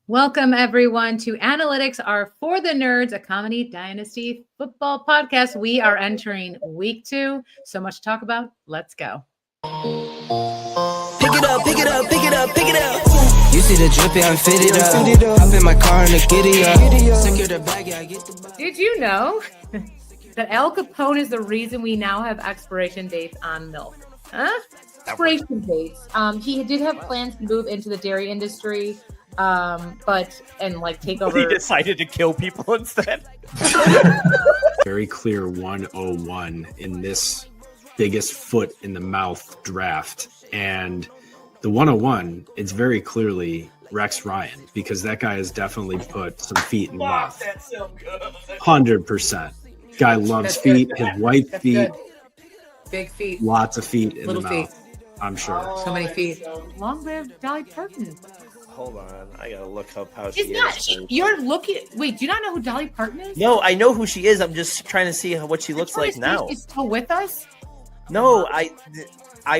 Welcome, everyone, to Analytics Are for the Nerds, a comedy dynasty football podcast. We are entering week 2. So much to talk about. Let's go. Pick it up, pick it up, pick it up, pick it up. You see the drippy, I'm fitted up. Hop in my car and the giddy up. Secure the bag, yeah, I get the bag. Did you know that Al Capone is the reason we now have expiration dates on milk? Huh? Expiration dates. He did have plans to move into the dairy industry. Take over. He decided to kill people instead. Very clear 101 in this biggest foot in the mouth draft. And the 101, it's very clearly Rex Ryan, because that guy has definitely put some feet in the mouth. That's so good. 100%. Guy loves feet, his white feet. Good. Big feet. Lots of feet in Little the feet. mouth, I'm sure. So many feet. Long live Dolly Parton. Hold on, I gotta look up how It's she not. is. You're looking. Wait, do you not know who Dolly Parton is? No, I know who she is. I'm just trying to see what she looks like now. She's still with us. No, I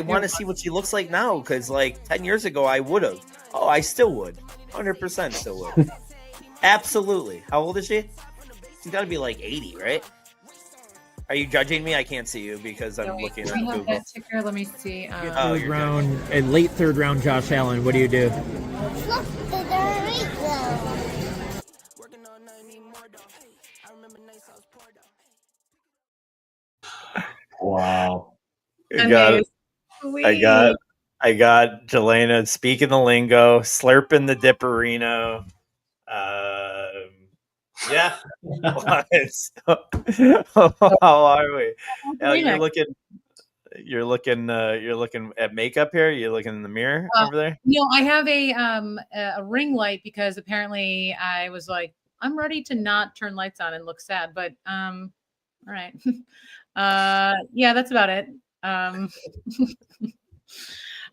want to see what she looks like now because, like, 10 years ago, I would have. Oh, I still would. 100% still would. Absolutely. How old is she? She's got to be like 80, right? Are you judging me? I can't see you because I'm looking at We have Google. that ticker. Let me see. Oh, Third you're round, a late third round Josh Allen. What do you do? Look, the Doritos. Wow. I got Jelena speaking the lingo, slurping the dipperino. Yeah. How are we? You're looking at makeup here. You're looking in the mirror over there. No, I have a ring light because apparently I was like, I'm ready to not turn lights on and look sad. But all right. Yeah, that's about it.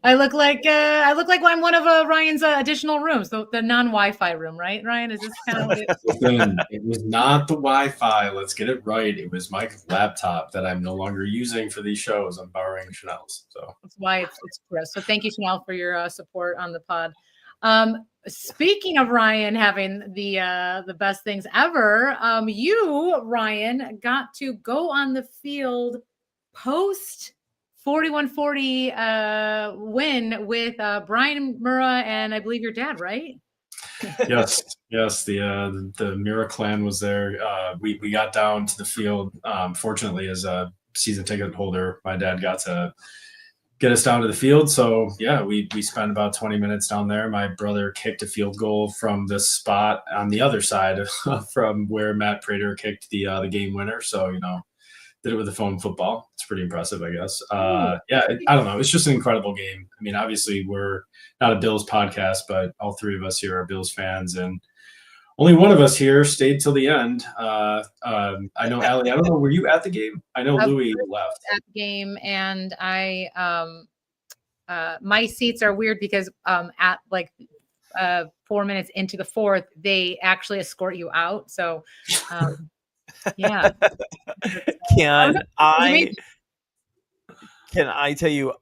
I look like I'm one of Ryan's additional rooms, the non-Wi-Fi room, right? Ryan, is this kind of what it is? Listen, it was not the Wi-Fi. Let's get it right. It was my laptop that I'm no longer using for these shows. I'm borrowing Chanel's. So That's why it's Chris. So thank you, Chanel, for your support on the pod. Speaking of Ryan having the best things ever, you, Ryan, got to go on the field post 4140 win with Brian Murrah and I believe your dad, right? yes. The Mira clan was there. We got down to the field. Fortunately, as a season ticket holder, my dad got to get us down to the field. So yeah, we spent about 20 minutes down there. My brother kicked a field goal from this spot on the other side from where Matt Prater kicked the game winner. So, did it with a phone football. It's pretty impressive, I guess. I don't know. It's just an incredible game. I mean, obviously we're not a Bills podcast, but all three of us here are Bills fans, and only one of us here stayed till the end. I know, Allie, I don't know, were you at the game? I know Louis left. At the game, and I my seats are weird because at 4 minutes into the fourth, they actually escort you out. So yeah. Can I tell you,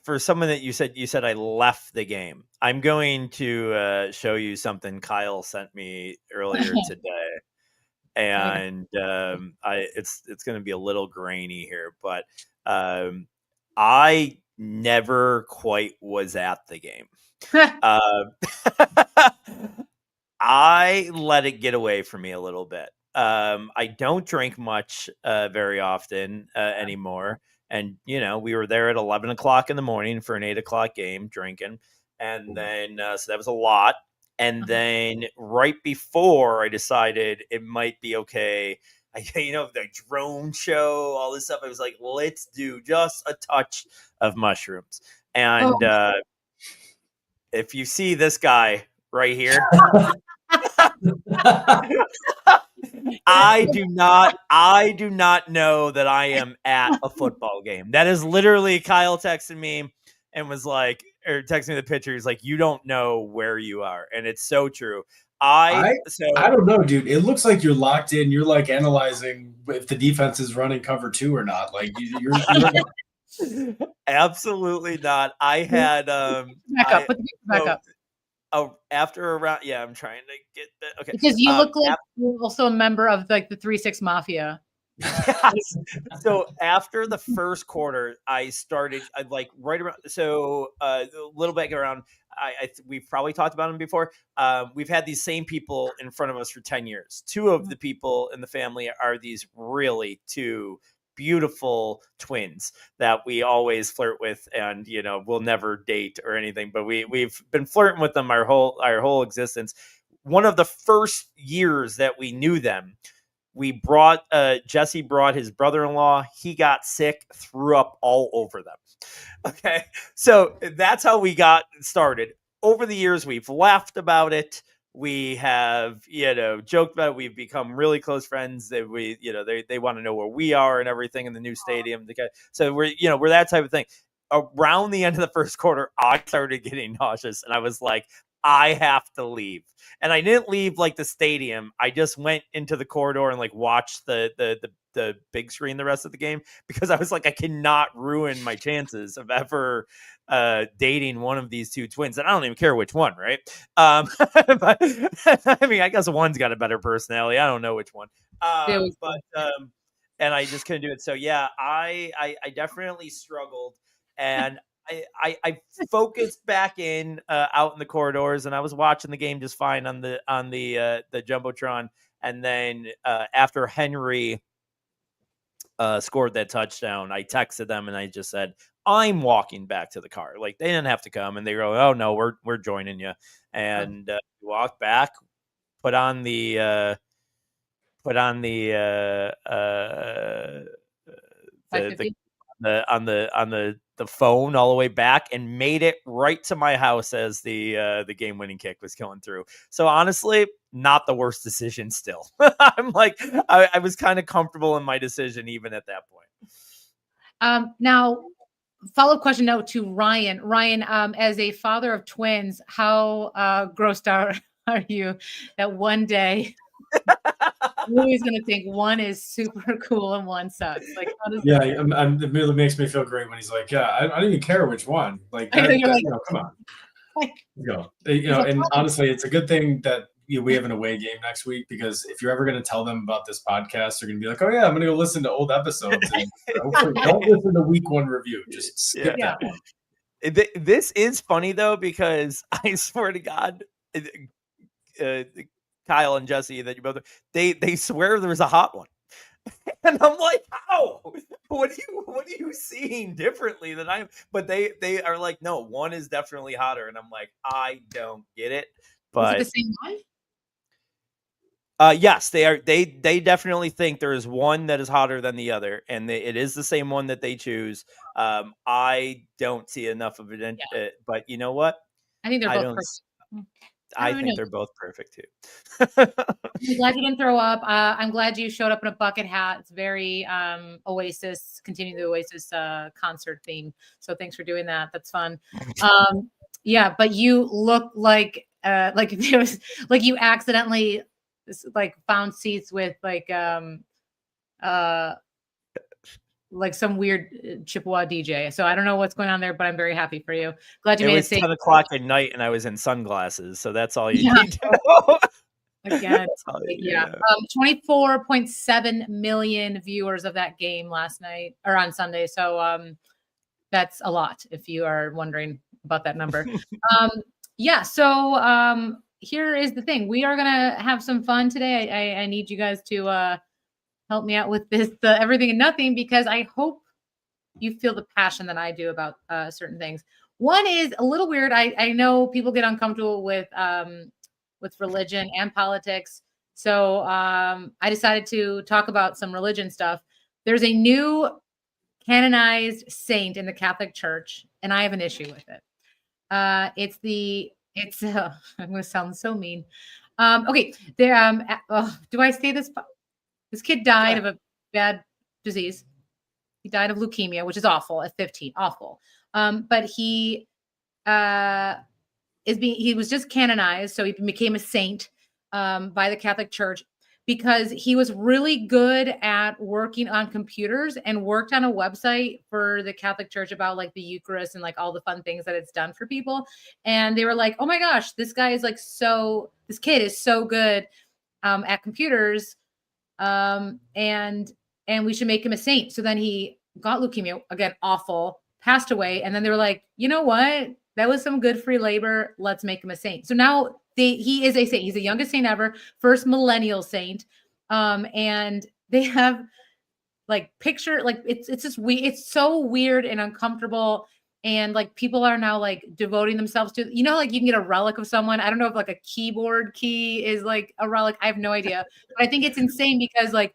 for someone that you said I left the game, I'm going to show you something Kyle sent me earlier today. And it's going to be a little grainy here, but I never quite was at the game. I let it get away from me a little bit. I don't drink much very often anymore. And, we were there at 11 o'clock in the morning for an 8 o'clock game drinking. And then, so that was a lot. And then right before I decided it might be okay, the drone show, all this stuff, I was like, let's do just a touch of mushrooms. And if you see this guy right here, I do not know that I am at a football game. That is literally Kyle texted me and was like, or texted me the picture. He's like, you don't know where you are. And it's so true. I don't know, dude. It looks like you're locked in. You're like analyzing if the defense is running cover 2 or not. Like you're absolutely not. I had back up. Put the picture back up. after around, yeah, I'm trying to get that. Okay. Because you look like af- you're also a member of like the 3-6 Mafia. Yes. So after the first quarter, I started like right around. So a little bit around. We've probably talked about them before. We've had these same people in front of us for 10 years. Two of the people in the family are these really two beautiful twins that we always flirt with, and we'll never date or anything, but we've been flirting with them our whole existence. One of the first years that we knew them, we brought Jesse brought his brother-in-law. He got sick, threw up all over them. Okay. So that's how we got started. Over the years, we've laughed about it. We have, joked about it. We've become really close friends. They want to know where we are and everything in the new stadium. So we're that type of thing. Around the end of the first quarter, I started getting nauseous, and I was like, I have to leave. And I didn't leave like the stadium. I just went into the corridor and like watched the big screen the rest of the game, because I was like, I cannot ruin my chances of ever dating one of these two twins. And I don't even care which one, right? But I mean, I guess one's got a better personality. I don't know which one. And I just couldn't do it. So yeah, I definitely struggled. And I focused back in out in the corridors, and I was watching the game just fine on the Jumbotron. And then after Henry scored that touchdown, I texted them and I just said, I'm walking back to the car. Like, they didn't have to come, and they go, oh no, we're joining you. And walked back, put on the the phone all the way back, and made it right to my house as the game-winning kick was going through. So honestly, not the worst decision still. I'm like, I was kind of comfortable in my decision even at that point. Now, follow-up question now to Ryan. Ryan, as a father of twins, how grossed out are you that one day Louis going to think one is super cool and one sucks? Like, how does it really makes me feel great when he's like, yeah, I don't even care which one. Like, come on. Let's go. And honestly, it's a good thing that we have an away game next week, because if you're ever going to tell them about this podcast, they're going to be like, oh yeah, I'm going to go listen to old episodes. And don't listen to week one review. Just skip that one. This is funny though, because I swear to God, Kyle and Jesse, that you both, they swear there was a hot one. And I'm like, how? What are you seeing differently than I am? But they are like, no, one is definitely hotter. And I'm like, I don't get it. But is it the same one? Yes, they are. They definitely think there is one that is hotter than the other, and it is the same one that they choose. I don't see enough of it, but you know what? I think they're both perfect. I think they're both perfect too. I'm glad you didn't throw up. I'm glad you showed up in a bucket hat. It's very Oasis, continuing the Oasis concert theme. So thanks for doing that. That's fun. Yeah, but you look like it was like you accidentally found seats with like some weird Chippewa DJ. So I don't know what's going on there, but I'm very happy for you. Glad you made it safe. 10 o'clock at night, and I was in sunglasses, so that's all you need to know. Again, 24.7 million viewers of that game last night or on Sunday. So that's a lot, if you are wondering about that number. So here is the thing. We are gonna have some fun today. I need you guys to help me out with this everything and nothing, because I hope you feel the passion that I do about certain things. One is a little weird. I know people get uncomfortable with religion and politics. So I decided to talk about some religion stuff. There's a new canonized saint in the Catholic Church, and I have an issue with it. I'm going to sound so mean. Okay. There, do I say this? This kid died of a bad disease. He died of leukemia, which is awful at 15, awful. But he was just canonized, so he became a saint by the Catholic Church. because he was really good at working on computers and worked on a website for the Catholic Church about like the Eucharist and like all the fun things that it's done for people. And they were like, oh my gosh, this guy is like this kid is so good at computers. And we should make him a saint. So then he got leukemia, again, awful, passed away. And then they were like, you know what? That was some good free labor. Let's make him a saint. So now he is a saint. He's the youngest saint ever, first millennial saint. And they have like picture, like it's just it's so weird and uncomfortable. And like people are now like devoting themselves to, like you can get a relic of someone. I don't know if like a keyboard key is like a relic. I have no idea. But I think it's insane because like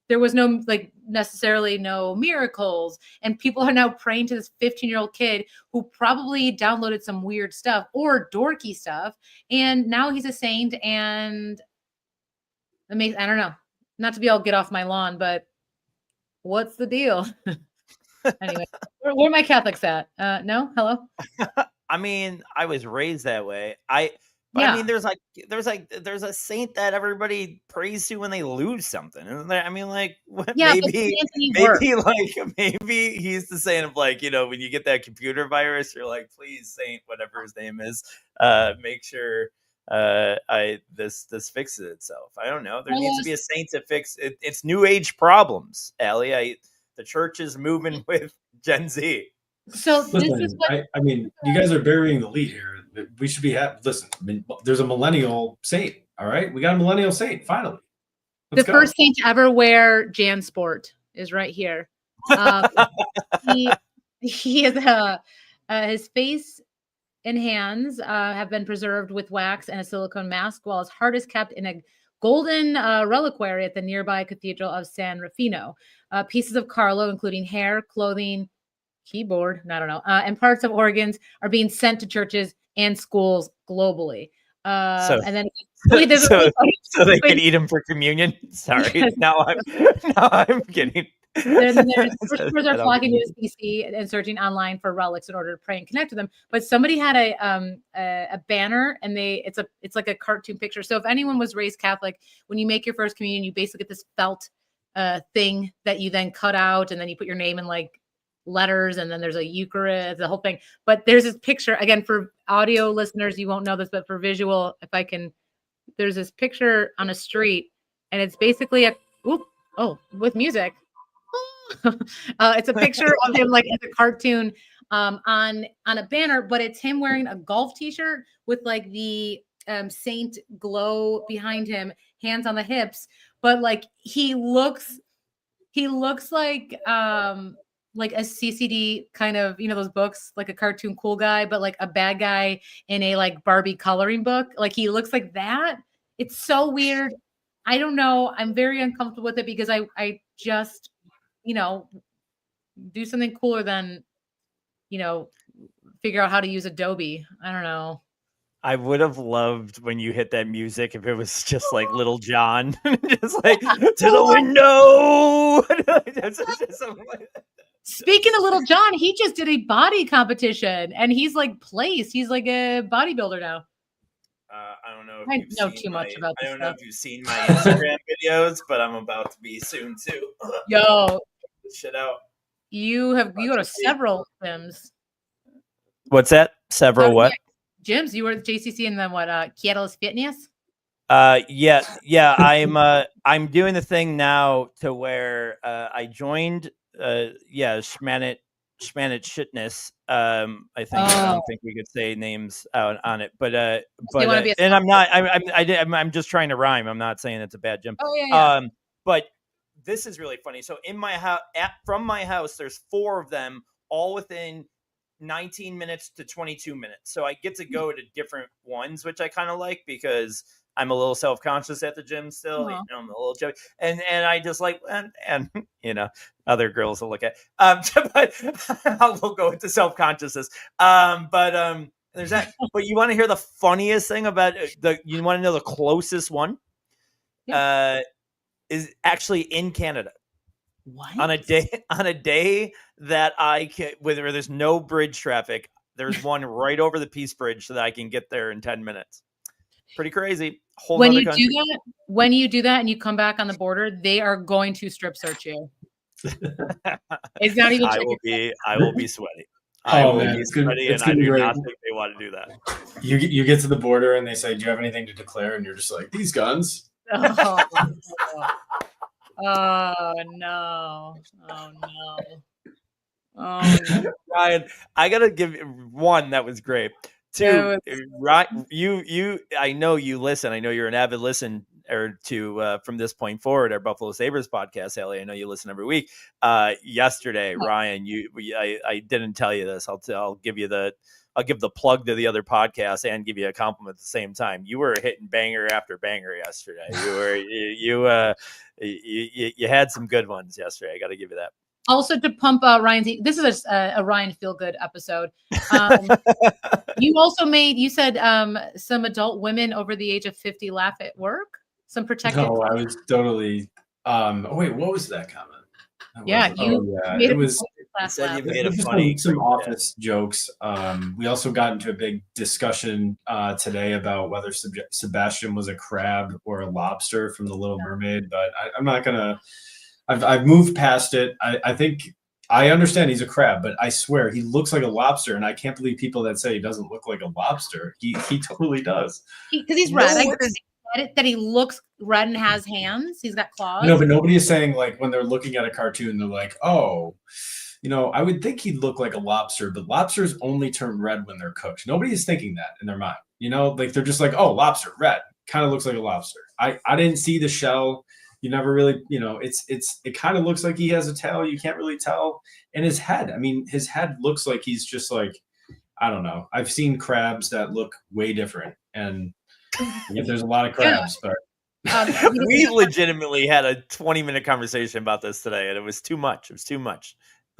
there was no like necessarily no miracles, and people are now praying to this 15-year-old kid who probably downloaded some weird stuff or dorky stuff, and now he's a saint. And I don't know, not to be all get off my lawn, but what's the deal? Anyway, where are my Catholics at? No, hello. I mean, I was raised that way. I mean, there's a saint that everybody prays to when they lose something. Isn't there? I mean, like, maybe he's the saint of like, when you get that computer virus, you're like, please, saint, whatever his name is, make sure this fixes itself. I don't know. There needs to be a saint to fix it. It's new age problems, Allie. The church is moving with Gen Z. So listen, this is what I mean, you guys are burying the lead here. We should be happy. Listen, I mean, there's a millennial saint. All right, we got a millennial saint finally. The first saint to ever wear JanSport is right here. He is his face and hands have been preserved with wax and a silicone mask, while his heart is kept in a golden reliquary at the nearby Cathedral of San Rufino. Pieces of Carlo, including hair, clothing, keyboard, I don't know, and parts of organs are being sent to churches and schools globally. And then so they can eat them for communion. Sorry, now I'm getting. Worshippers are flocking to the CC and searching online for relics in order to pray and connect with them. But somebody had a banner, and it's like a cartoon picture. So if anyone was raised Catholic, when you make your first communion, you basically get this felt thing that you then cut out, and then you put your name in like letters, and then there's a Eucharist, the whole thing. But there's this picture, again, for audio listeners, you won't know this, but for visual, there's this picture on a street, and it's basically with music. It's a picture of him like as a cartoon on a banner, but it's him wearing a golf t-shirt with like the saint glow behind him, hands on the hips, but like he looks like a CCD kind of, those books, like a cartoon cool guy, but like a bad guy in a like Barbie coloring book. Like he looks like that. It's so weird. I don't know. I'm very uncomfortable with it because I just, do something cooler than, figure out how to use Adobe. I don't know. I would have loved when you hit that music if it was just like Little John, just like to the window. Speaking of Little John, he just did a body competition and he's like placed. He's like a bodybuilder now. I don't know if I you've know seen too much about this I don't know stuff. if you've seen my Instagram videos, but I'm about to be soon too. Yo, This shit out. you go to several gyms. What's that? Several what? Gyms. You were at JCC and then what? Kettle's Fitness. Yeah. I'm doing the thing now to where I joined. Schmanet Shitness. I don't think we could say names out on it, but and I'm not. I'm just trying to rhyme. I'm not saying it's a bad gym. Oh yeah. But this is really funny. So in my house, from my house, there's 4 of them, all within 19 minutes to 22 minutes. So I get to go to different ones, which I kind of like because I'm a little self-conscious at the gym still. Uh-huh. I'm a little chubby, and I just like and other girls will look at. But we'll go into self-consciousness. There's that. But you want to hear the funniest thing about you want to know the closest one? Yeah. Is actually in Canada. What? On a day that I can, where there's no bridge traffic, there's one right over the Peace Bridge so that I can get there in 10 minutes. Pretty crazy. Whole When nother you country. do that and you come back on the border, they are going to strip search you. It's not even I chicken. will be sweaty. I Oh will man, be it's gonna sweaty, it's and I gonna be do great. not think they want to do that. You get to the border and they say, "Do you have anything to declare?" And you're just like, "These guns." Oh, oh no. Oh no. Oh no. Ryan, I gotta give one that was great. Two, right? You. I know you listen. I know you're an avid listener to from this point forward our Buffalo Sabres podcast. Ellie, I know you listen every week. Yesterday, Ryan, I didn't tell you this. I'll give the plug to the other podcast and give you a compliment at the same time. You were hitting banger after banger yesterday. You had some good ones yesterday. I got to give you that. Also to pump Ryan's, this is a Ryan feel good episode. You said some adult women over the age of 50 laugh at work. Some protected. No, I was totally. Oh wait, what was that comment? It was. Said you made a funny some office jokes. We also got into a big discussion today about whether Sebastian was a crab or a lobster from The Little Mermaid, but I'm not gonna. I've moved past it. I think I understand he's a crab, but I swear he looks like a lobster, and I can't believe people that say he doesn't look like a lobster. He totally does. Because he's red. I get it that he looks red and has hands. He's got claws. No, but nobody is saying like when they're looking at a cartoon, they're like, oh, I would think he'd look like a lobster, but lobsters only turn red when they're cooked. Nobody is thinking that in their mind. Like they're just like, oh, lobster, red, kind of looks like a lobster. I didn't see the shell. You never really, it kind of looks like he has a tail. You can't really tell. And his head, his head looks like he's just like, I don't know. I've seen crabs that look way different. And there's a lot of crabs, but. We legitimately had a 20-minute conversation about this today, and it was too much. It was too much.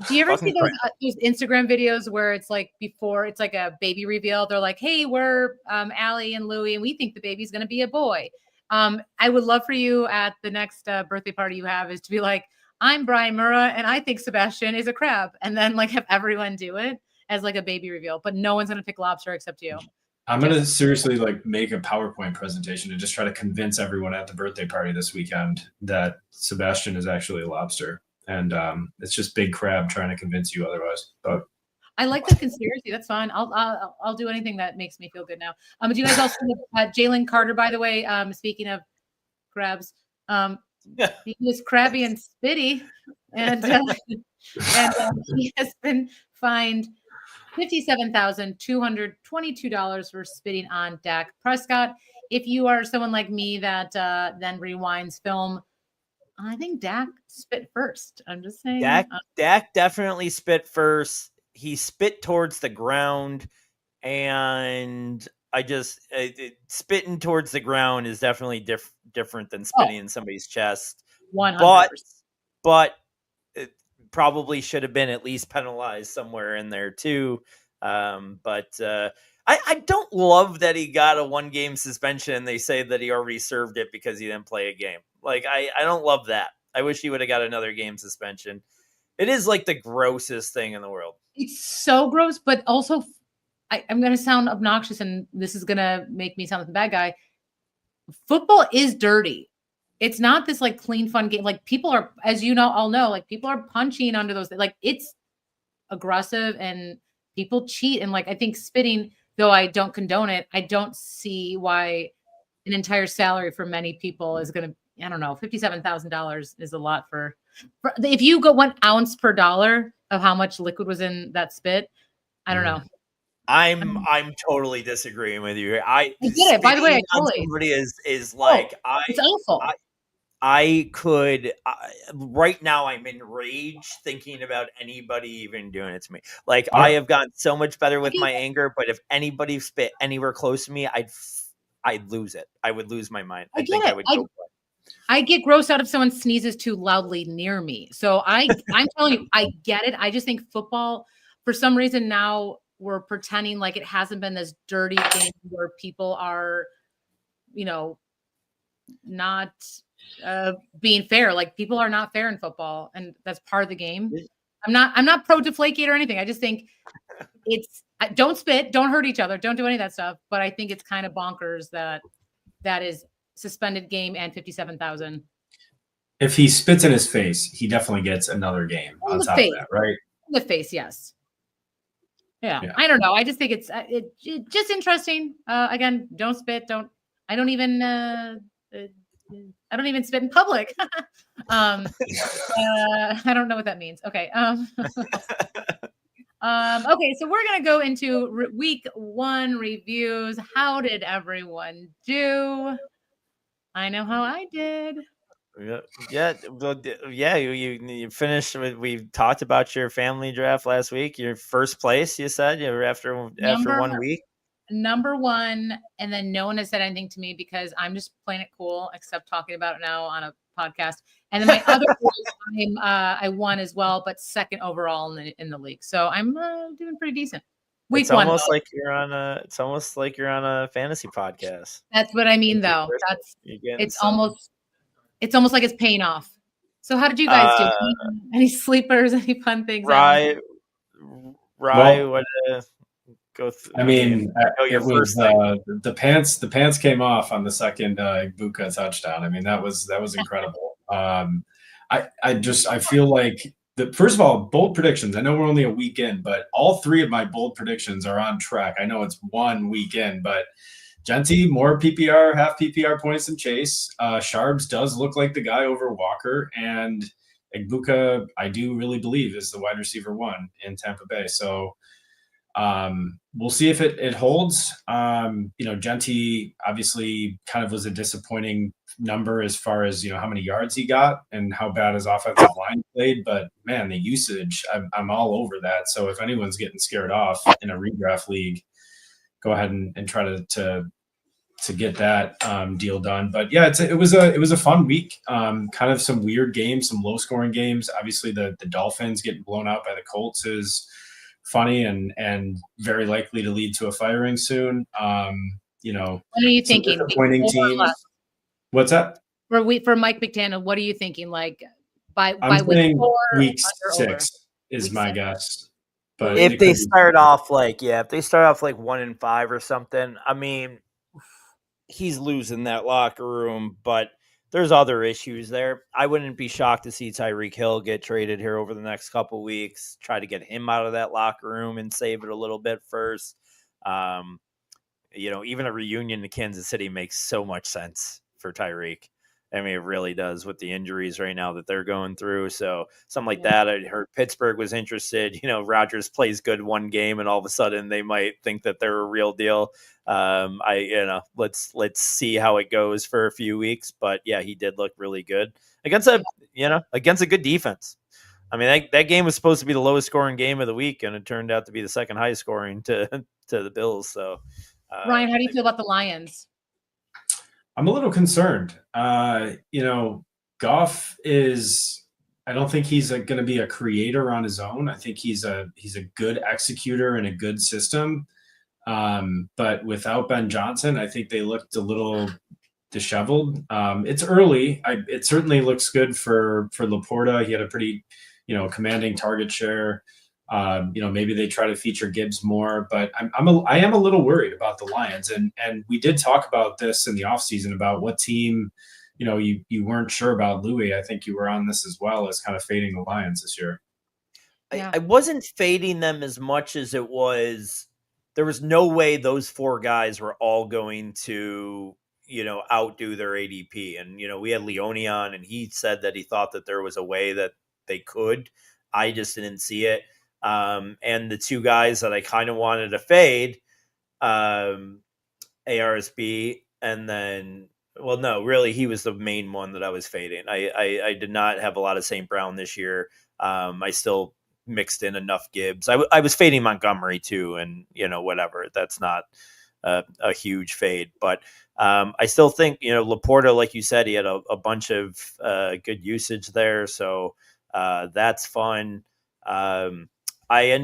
Do you ever see those Instagram videos where it's like before it's like a baby reveal? They're like, hey, we're Allie and Louie, and we think the baby's going to be a boy. I would love for you at the next birthday party you have is to be like, I'm Brian Murrah and I think Sebastian is a crab. And then like have everyone do it as like a baby reveal, but no one's going to pick lobster except you. I'm going to seriously like make a PowerPoint presentation and just try to convince everyone at the birthday party this weekend that Sebastian is actually a lobster. And it's just big crab trying to convince you otherwise. But I like the conspiracy. That's fine. I'll do anything that makes me feel good now. Do you guys also Jalen Carter, by the way, speaking of crabs, he was crabby and spitty, and he has been fined $57,222 for spitting on Dak Prescott. If you are someone like me that then rewinds film, I think Dak spit first. I'm just saying. Dak definitely spit first. He spit towards the ground, and I just spitting towards the ground is definitely different than spitting in somebody's chest. 100%. But it probably should have been at least penalized somewhere in there too. But I don't love that he got a 1-game suspension, and they say that he already served it because he didn't play a game. Like I don't love that. I wish he would have got another game suspension. It is like the grossest thing in the world. It's so gross, but also I'm going to sound obnoxious, and this is going to make me sound like the bad guy. Football is dirty. It's not this like clean, fun game. Like people are, as you know, all know, like people are punching under those. Like it's aggressive and people cheat. And like I think spitting, though I don't condone it, I don't see why an entire salary for many people is going to. I don't know. $57,000 is a lot for if you go 1 ounce per dollar of how much liquid was in that spit. I don't know. I'm totally disagreeing with you. I get it. By the way, I totally. Somebody is like it's awful. I could right now. I'm enraged thinking about anybody even doing it to me. Like I have gotten so much better with my anger, but if anybody spit anywhere close to me, I'd lose it. I would lose my mind. I think I would go. I get grossed out if someone sneezes too loudly near me. So I'm telling you, I get it. I just think football, for some reason now we're pretending like it hasn't been this dirty thing where people are, not being fair. Like people are not fair in football, and that's part of the game. I'm not pro Deflategate or anything. I just think don't spit, don't hurt each other, don't do any of that stuff. But I think it's kind of bonkers that is suspended game and 57,000 If he spits in his face, he definitely gets another game On on the top face. of that, right? in the face. Yes. Yeah. Yeah. I don't know. I just think it's just interesting. Again, don't spit. I don't even spit in public. I don't know what that means. Okay. Okay, so we're gonna go into week 1 reviews. How did everyone do? I know how I did. You finished. We talked about your family draft last week. Your first place, you said you were after 1 week. Number 1, and then no one has said anything to me because I'm just playing it cool, except talking about it now on a podcast. And then my other place, I won as well, but second overall in the league. So I'm doing pretty decent. Week It's 1, almost though. like you're on a. It's almost like you're on a fantasy podcast. That's what I mean, though. You're getting It's some- almost like it's paying off. So how did you guys do? Any sleepers? Any fun things? Rye, Well, what? Go through. I mean, your it was first thing. the pants. The pants came off on the second Ibuka touchdown. I mean, that was incredible. I feel like first of all, bold predictions. I know we're only a week in, but all 3 of my bold predictions are on track. I know it's 1 week in, but Genty, more PPR, half PPR points than Chase. Sharbs does look like the guy over Walker, and Ibuka, I do really believe, is the wide receiver 1 in Tampa Bay. So we'll see if it holds. Genty obviously kind of was a disappointing number as far as how many yards he got and how bad his offensive line played, but man, the usage, I'm all over that. So if anyone's getting scared off in a redraft league, go ahead and try to get that deal done. But yeah, it was a fun week. Kind of some weird games, some low scoring games. Obviously the Dolphins getting blown out by the Colts is funny and very likely to lead to a firing soon. What are you thinking? Disappointing teams. What's that? For Mike McDaniel, what are you thinking? Like by I'm week saying 4, week under, 6 is Week my 6. guess. But If it they could be- start off like 1-5 or something, I mean, he's losing that locker room, but there's other issues there. I wouldn't be shocked to see Tyreek Hill get traded here over the next couple weeks, try to get him out of that locker room and save it a little bit first. Even a reunion to Kansas City makes so much sense for Tyreek. I mean, it really does with the injuries right now that they're going through. So something like that. I heard Pittsburgh was interested. Rodgers plays good one game, and all of a sudden they might think that they're a real deal. Let's see how it goes for a few weeks. But yeah, he did look really good against a good defense. I mean, that game was supposed to be the lowest scoring game of the week, and it turned out to be the second highest scoring to the Bills. So, Ryan, how do you feel about the Lions? I'm a little concerned. Goff is. I don't think he's going to be a creator on his own. I think he's a good executor in a good system. But without Ben Johnson, I think they looked a little disheveled. It's early. It certainly looks good for Laporta. He had a pretty, commanding target share. Maybe they try to feature Gibbs more, but I am a little worried about the Lions. And we did talk about this in the offseason about what team, you weren't sure about. Louis, I think you were on this as well, as kind of fading the Lions this year. Yeah. I wasn't fading them as much as it was. There was no way those 4 guys were all going to, outdo their ADP. And, we had Leone on, and he said that he thought that there was a way that they could. I just didn't see it. And the 2 guys that I kind of wanted to fade, ARSB, and then, well, no, really, he was the main one that I was fading. I did not have a lot of St. Brown this year. I still mixed in enough Gibbs. I was fading Montgomery too, and whatever. That's not a huge fade, but I still think Laporta, like you said, he had a bunch of good usage there, so that's fun. I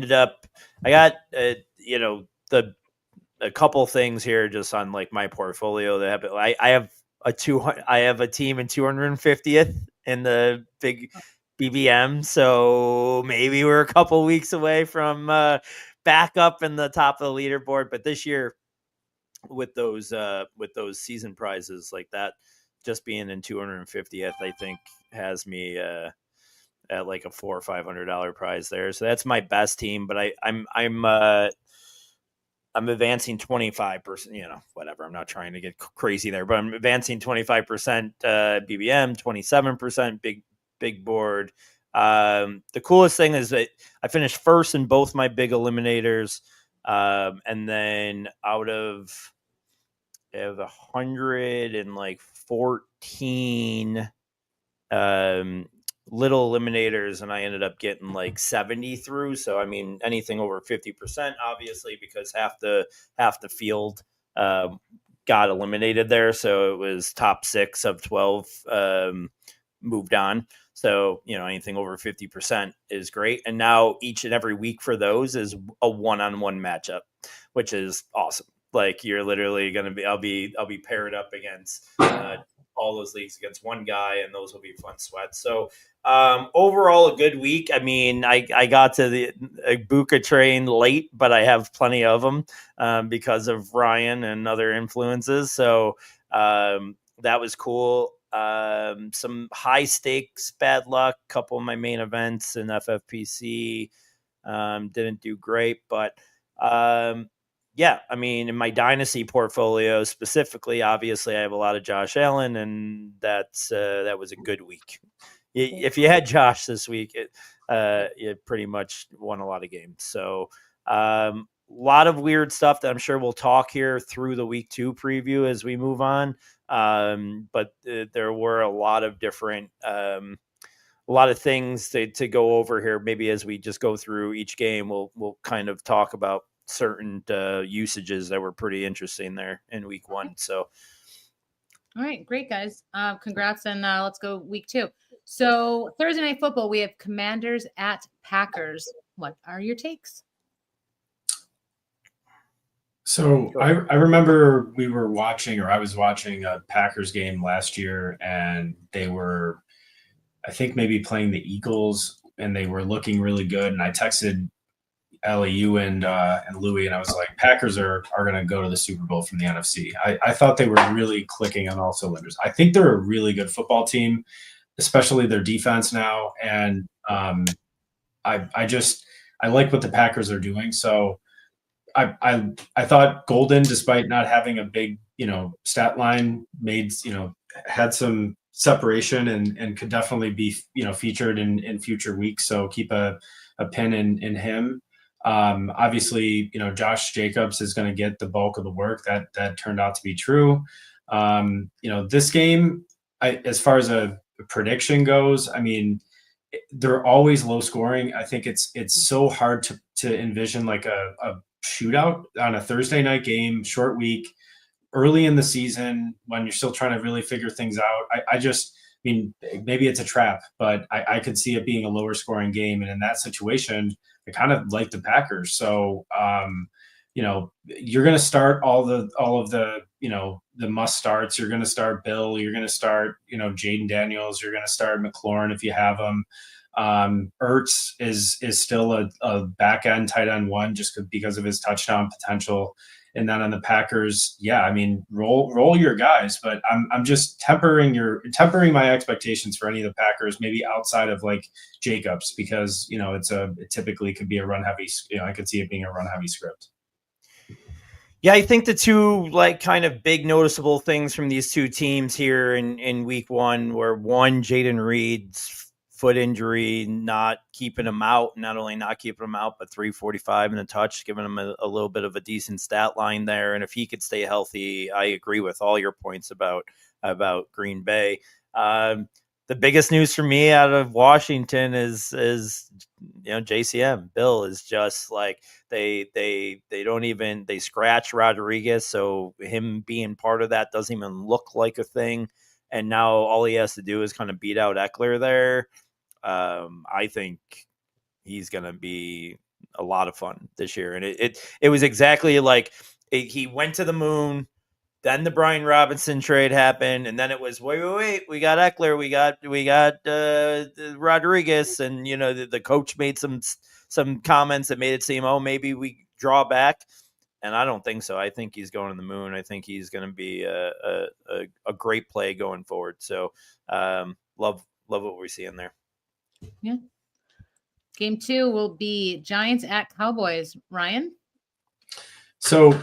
got a couple things here just on like my portfolio that happen. I have a team in 250th in the big BBM, so maybe we're a couple weeks away from back up in the top of the leaderboard. But this year, with those season prizes like that, just being in 250th, I think has me at like a $400 or $500 prize there. So that's my best team. But I'm advancing 25%, whatever. I'm not trying to get crazy there, but I'm advancing 25% BBM, 27% big board. The coolest thing is that I finished first in both my big eliminators. And then out of 114 little eliminators, and I ended up getting like 70 through. So I mean, anything over 50%, obviously, because half the field got eliminated there. So it was top 6 of 12 moved on. So anything over 50% is great. And now each and every week for those is a one-on-one matchup, which is awesome. Like you're literally going to be, I'll be paired up against all those leagues against one guy, and those will be fun sweats. So overall, a good week. I mean, I got to the Buka train late, but I have plenty of them because of Ryan and other influences. So that was cool. Some high stakes, bad luck. Couple of my main events in FFPC didn't do great, but yeah, I mean, in my dynasty portfolio specifically, obviously, I have a lot of Josh Allen, and that was a good week. If you had Josh this week, you pretty much won a lot of games. So a lot of weird stuff that I'm sure we'll talk here through the week 2 preview as we move on. But there were a lot of different, a lot of things to go over here. Maybe as we just go through each game, we'll kind of talk about certain usages that were pretty interesting there in week 1. So, all right, great guys. Congrats, and let's go week 2. So Thursday Night Football, we have Commanders at Packers. What are your takes? So I remember I was watching a Packers game last year, and they were, I think, maybe playing the Eagles, and they were looking really good. And I texted Ellie, you and Louie, and I was like, Packers are going to go to the Super Bowl from the NFC. I thought they were really clicking on all cylinders. I think they're a really good football team, especially their defense now. And I like what the Packers are doing. So I thought Golden, despite not having a big, stat line, had some separation and could definitely be, featured in future weeks. So keep a pin in him. Obviously, Josh Jacobs is going to get the bulk of the work. That turned out to be true. This game, as far as a prediction goes, I mean, they're always low scoring. I think it's so hard to envision like a shootout on a Thursday night game, short week, early in the season when you're still trying to really figure things out. I mean, maybe it's a trap, but I could see it being a lower scoring game. And in that situation, I kind of like the Packers. So, you're going to start all of the, the must starts. You're going to start Bill. You're going to start, Jaden Daniels. You're going to start McLaurin if you have them. Ertz is still a back end tight end 1 just because of his touchdown potential. And then on the Packers, yeah, I mean, roll your guys, but I'm just tempering my expectations for any of the Packers, maybe outside of like Jacobs, because it typically could be a run heavy. I could see it being a run heavy script. Yeah, I think the two like kind of big noticeable things from these two teams here in week 1 were, one, Jaden Reed's foot injury, not keeping him out, not only not keeping him out, but 345 in a touch, giving him a little bit of a decent stat line there. And if he could stay healthy, I agree with all your points about Green Bay. The biggest news for me out of Washington is JCM. Bill is just like they scratch Rodriguez, so him being part of that doesn't even look like a thing. And now all he has to do is kind of beat out Eckler there. I think he's going to be a lot of fun this year. And it was exactly like he went to the moon. Then the Brian Robinson trade happened, and then it was wait, we got Eckler, we got Rodriguez, and the coach made some some comments that made it seem, oh, maybe we draw back. And I don't think so. I think he's going to the moon. I think he's going to be a great play going forward. So love what we see in there. Yeah. Game 2 will be Giants at Cowboys. Ryan? So,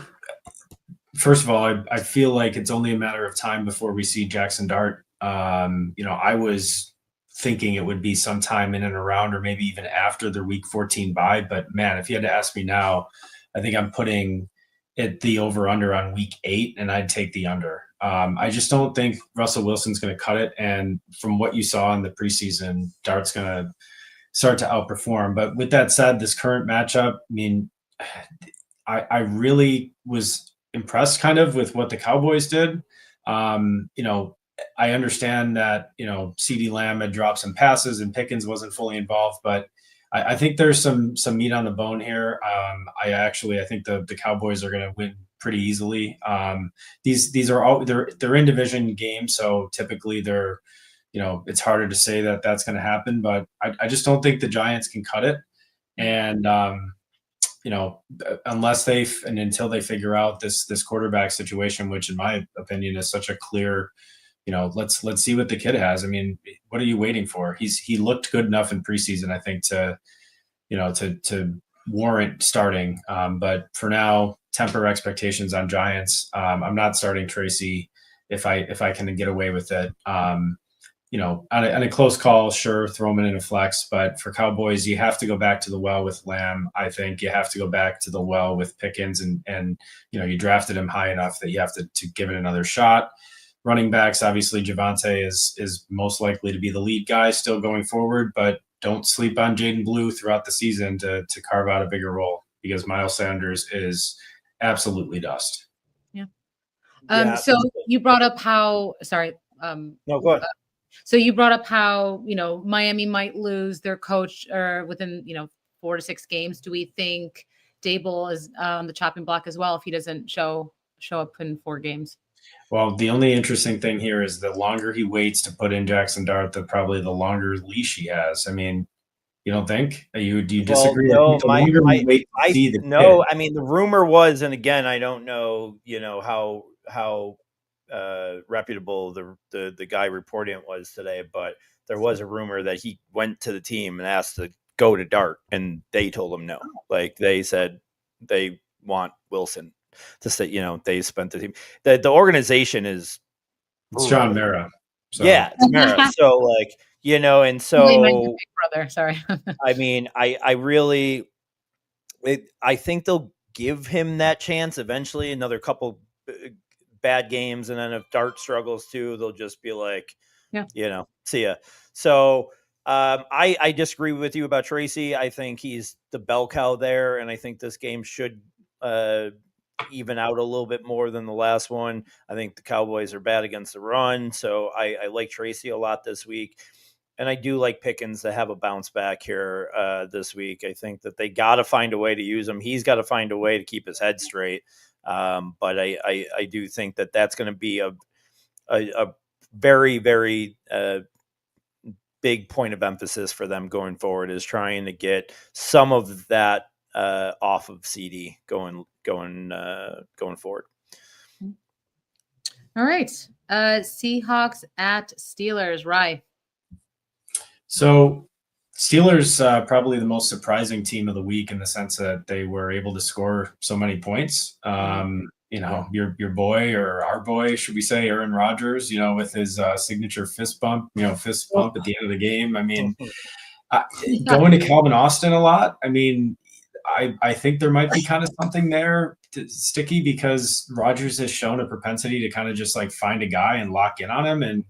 first of all, I feel like it's only a matter of time before we see Jackson Dart. I was thinking it would be sometime in and around or maybe even after the week 14 bye. But man, if you had to ask me now, I think I'm putting it the over-under on week 8, and I'd take the under. I just don't think Russell Wilson's going to cut it. And from what you saw in the preseason, Dart's going to start to outperform. But with that said, this current matchup, I mean, I really was impressed kind of with what the Cowboys did. I understand that, CeeDee Lamb had dropped some passes and Pickens wasn't fully involved, but I think there's some meat on the bone here. I think the Cowboys are going to win pretty easily. These are all they're in division games, so typically they're, it's harder to say that that's going to happen. But I just don't think the Giants can cut it, and unless and until they figure out this quarterback situation, which in my opinion is such a clear. Let's see what the kid has. I mean, what are you waiting for? He looked good enough in preseason, I think, to warrant starting. But for now, temper expectations on Giants. I'm not starting Tracy if I can get away with it. On a close call, sure, throw him in a flex. But for Cowboys, you have to go back to the well with Lamb. I think you have to go back to the well with Pickens, and you drafted him high enough that you have to give it another shot. Running backs, obviously, Javonte is most likely to be the lead guy still going forward, but don't sleep on Jaden Blue throughout the season to carve out a bigger role, because Miles Sanders is absolutely dust. Yeah. So you brought up how – sorry. No, go ahead. So you brought up how, Miami might lose their coach or within, 4 to 6 games. Do we think Dable is on the chopping block as well if he doesn't show up in 4 games? Well, the only interesting thing here is the longer he waits to put in Jackson Dart, probably the longer leash he has. I mean, you don't think? Do you disagree? Well, no, I mean, the rumor was, and again, I don't know, how reputable the guy reporting it was today, but there was a rumor that he went to the team and asked to go to Dart, and they told him no. Like, they said they want Wilson. To say, they spent the team. The organization is it's John Mara. So. Yeah, it's Mara. So and so my big brother. Sorry. I mean, I think they'll give him that chance eventually. Another couple bad games, and then if Dart struggles too, they'll just be like, see ya. So I disagree with you about Tracy. I think he's the bell cow there, and I think this game should even out a little bit more than the last one. I think the Cowboys are bad against the run, so I like Tracy a lot this week. And I do like Pickens to have a bounce back here this week. I think that they got to find a way to use him. He's got to find a way to keep his head straight. But I do think that that's going to be a very, very big point of emphasis for them going forward, is trying to get some of that off of CD going forward. All right. Seahawks at Steelers. Rye. So Steelers probably the most surprising team of the week in the sense that they were able to score so many points. Your boy, or our boy, should we say, Aaron Rodgers, with his signature fist bump at the end of the game. I mean, going to Calvin Austin a lot. I mean, I think there might be kind of something there sticky, because Rodgers has shown a propensity to kind of just like find a guy and lock in on him. And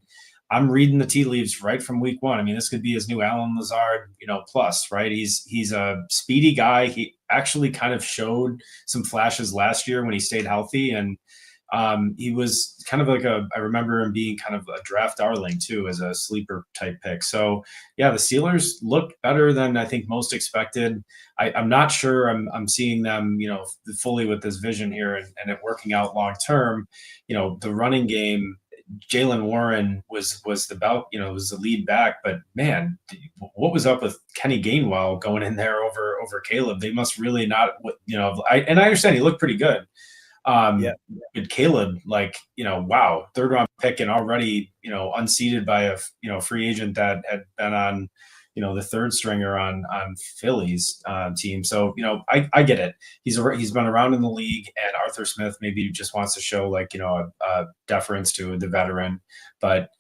I'm reading the tea leaves right from week 1. I mean, this could be his new Allen Lazard, plus, right? He's a speedy guy. He actually kind of showed some flashes last year when he stayed healthy. And he was kind of like I remember him being kind of a draft darling too, as a sleeper type pick. So yeah, the Steelers look better than I think most expected. I'm not sure I'm seeing them, fully with this vision here and it working out long term. The running game Jalen Warren was the was the lead back, but man, what was up with Kenny Gainwell going in there over Caleb? They must really not, I understand he looked pretty good. But Caleb, wow, third round pick and already, unseated by a free agent that had been on, the third stringer on Philly's team. So, I get it. He's been around in the league, and Arthur Smith maybe just wants to show a deference to the veteran, but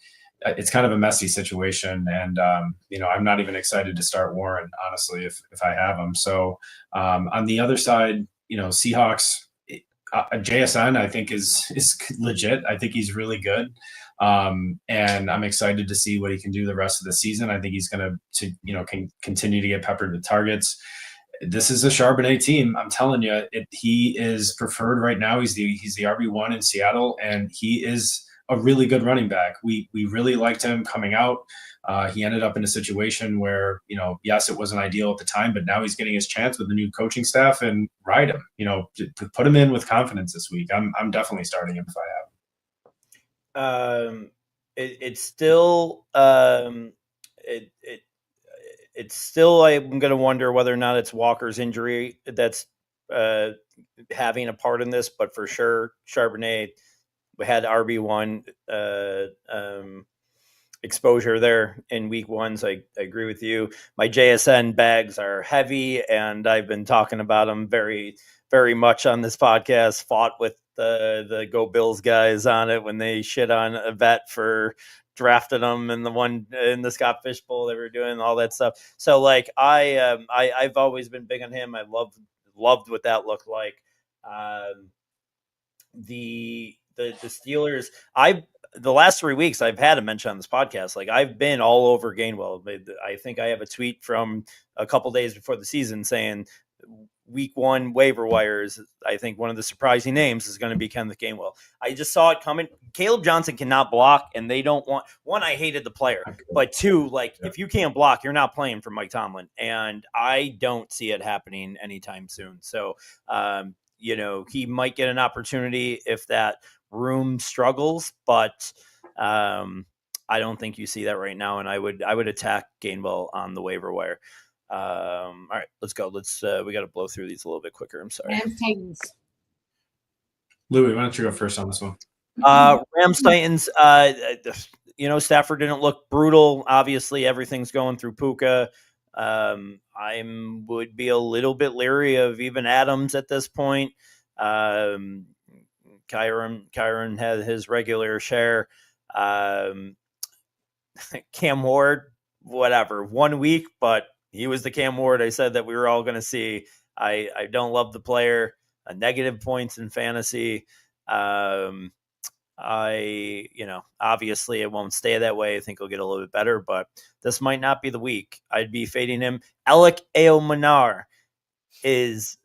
it's kind of a messy situation. And, I'm not even excited to start Warren, honestly, if I have him. So on the other side, Seahawks, JSN, I think is legit. I think he's really good. And I'm excited to see what he can do the rest of the season. I think he's going to can continue to get peppered with targets. This is a Charbonnet team. I'm telling you, he is preferred right now. He's the RB1 in Seattle, and he is a really good running back. We really liked him coming out. He ended up in a situation where, yes, it wasn't ideal at the time, but now he's getting his chance with the new coaching staff, and ride him, to put him in with confidence this week. I'm definitely starting him if I have him. It's still I'm going to wonder whether or not it's Walker's injury that's having a part in this, but for sure Charbonnet had RB1 exposure there in week 1. So I agree with you. My JSN bags are heavy, and I've been talking about them very, very much on this podcast. Fought with the Go Bills guys on it when they shit on a vet for drafted them, and the one in the Scott Fish Bowl they were doing all that stuff. So I've always been big on him. I loved what that looked like. The Steelers, the last 3 weeks I've had a mention on this podcast. I've been all over Gainwell. I think I have a tweet from a couple days before the season saying week 1 waiver wires, I think one of the surprising names is going to be Kenneth Gainwell. I just saw it coming. Caleb Johnson cannot block, and they don't want – one, I hated the player, but two, if you can't block, you're not playing for Mike Tomlin, and I don't see it happening anytime soon. So, he might get an opportunity if that room struggles, but I don't think you see that right now, and I would attack Gainwell on the waiver wire. All right, let's go. We got to blow through these a little bit quicker. I'm sorry. Rams Titans. Louis, why don't you go first on this one? Rams Titans. Stafford didn't look brutal. Obviously, everything's going through Puka. I would be a little bit leery of even Adams at this point. Kyron had his regular share. Cam Ward, whatever, 1 week, but he was the Cam Ward I said that we were all going to see. I don't love the player. Negative points in fantasy. Obviously it won't stay that way. I think he'll get a little bit better, but this might not be the week. I'd be fading him. Alec Eomanar is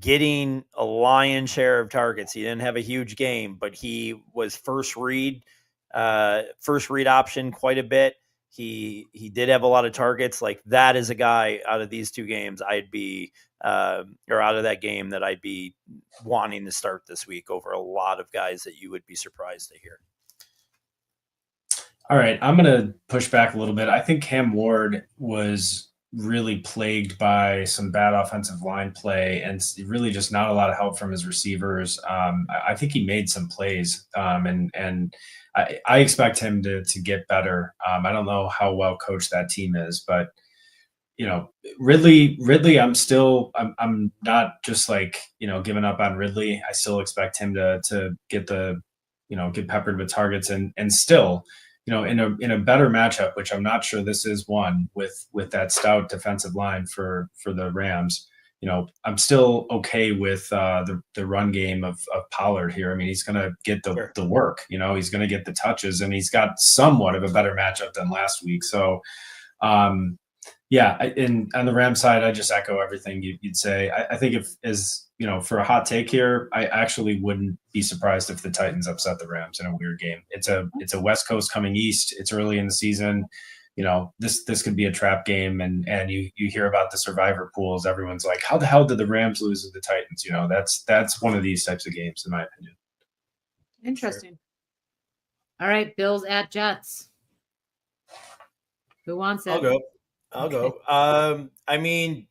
getting a lion's share of targets. He didn't have a huge game, but he was first read option quite a bit. He did have a lot of targets. That is a guy out of these 2 games I'd be or out of that game that I'd be wanting to start this week over a lot of guys that you would be surprised to hear. All right, I'm going to push back a little bit. I think Cam Ward was really plagued by some bad offensive line play and really just not a lot of help from his receivers. I think he made some plays, and I expect him to get better. I don't know how well coached that team is, but Ridley, I'm not just giving up on Ridley. I still expect him to get get peppered with targets and still, in a better matchup, which I'm not sure this is one with that stout defensive line for the Rams. I'm still okay with the run game of Pollard here. I mean, he's going to get the work, he's going to get the touches, and he's got somewhat of a better matchup than last week. So, and on the Rams side, I just echo everything you'd say. I think for a hot take here, I actually wouldn't be surprised if the Titans upset the Rams in a weird game. It's a West Coast coming east. It's early in the season. This could be a trap game, and you hear about the survivor pools. Everyone's like, how the hell did the Rams lose to the Titans? That's one of these types of games, in my opinion. Interesting. All right, Bills at Jets. Who wants it? I'll go. I mean,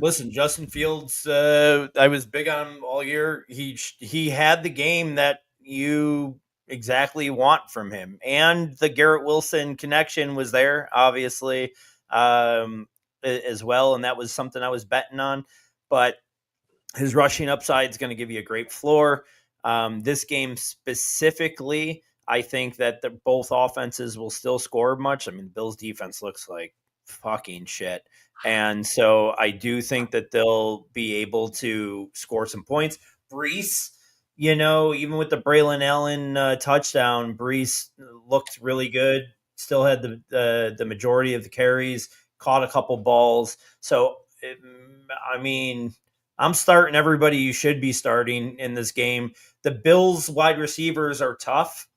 listen, Justin Fields. I was big on him all year. He had the game that you exactly want from him, and the Garrett Wilson connection was there, obviously, as well, and that was something I was betting on. But his rushing upside is going to give you a great floor. This game specifically, I think that both offenses will still score much. I mean, the Bills defense looks like fucking shit. And so I do think that they'll be able to score some points. Brees, even with the Braylon Allen touchdown, Brees looked really good. Still had the majority of the carries, caught a couple balls. So, I'm starting everybody you should be starting in this game. The Bills wide receivers are tough.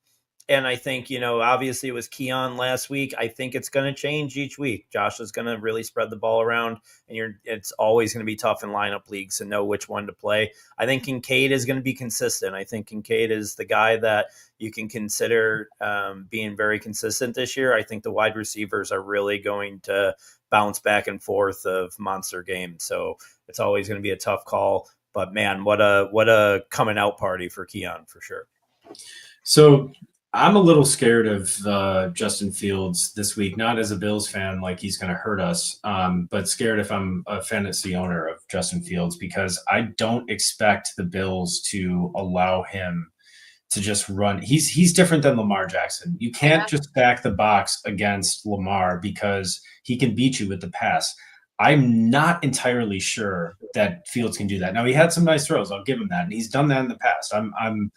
And I think, obviously it was Keon last week. I think it's going to change each week. Josh is going to really spread the ball around, and it's always going to be tough in lineup leagues to know which one to play. I think Kincaid is going to be consistent. I think Kincaid is the guy that you can consider being very consistent this year. I think the wide receivers are really going to bounce back and forth of monster games. So it's always going to be a tough call. But man, what a coming out party for Keon for sure. So I'm a little scared of Justin Fields this week, not as a Bills fan, like he's going to hurt us, but scared if I'm a fantasy owner of Justin Fields, because I don't expect the Bills to allow him to just run. He's different than Lamar Jackson. You can't just stack the box against Lamar because he can beat you with the pass. I'm not entirely sure that Fields can do that. Now, he had some nice throws. I'll give him that. And he's done that in the past. I'm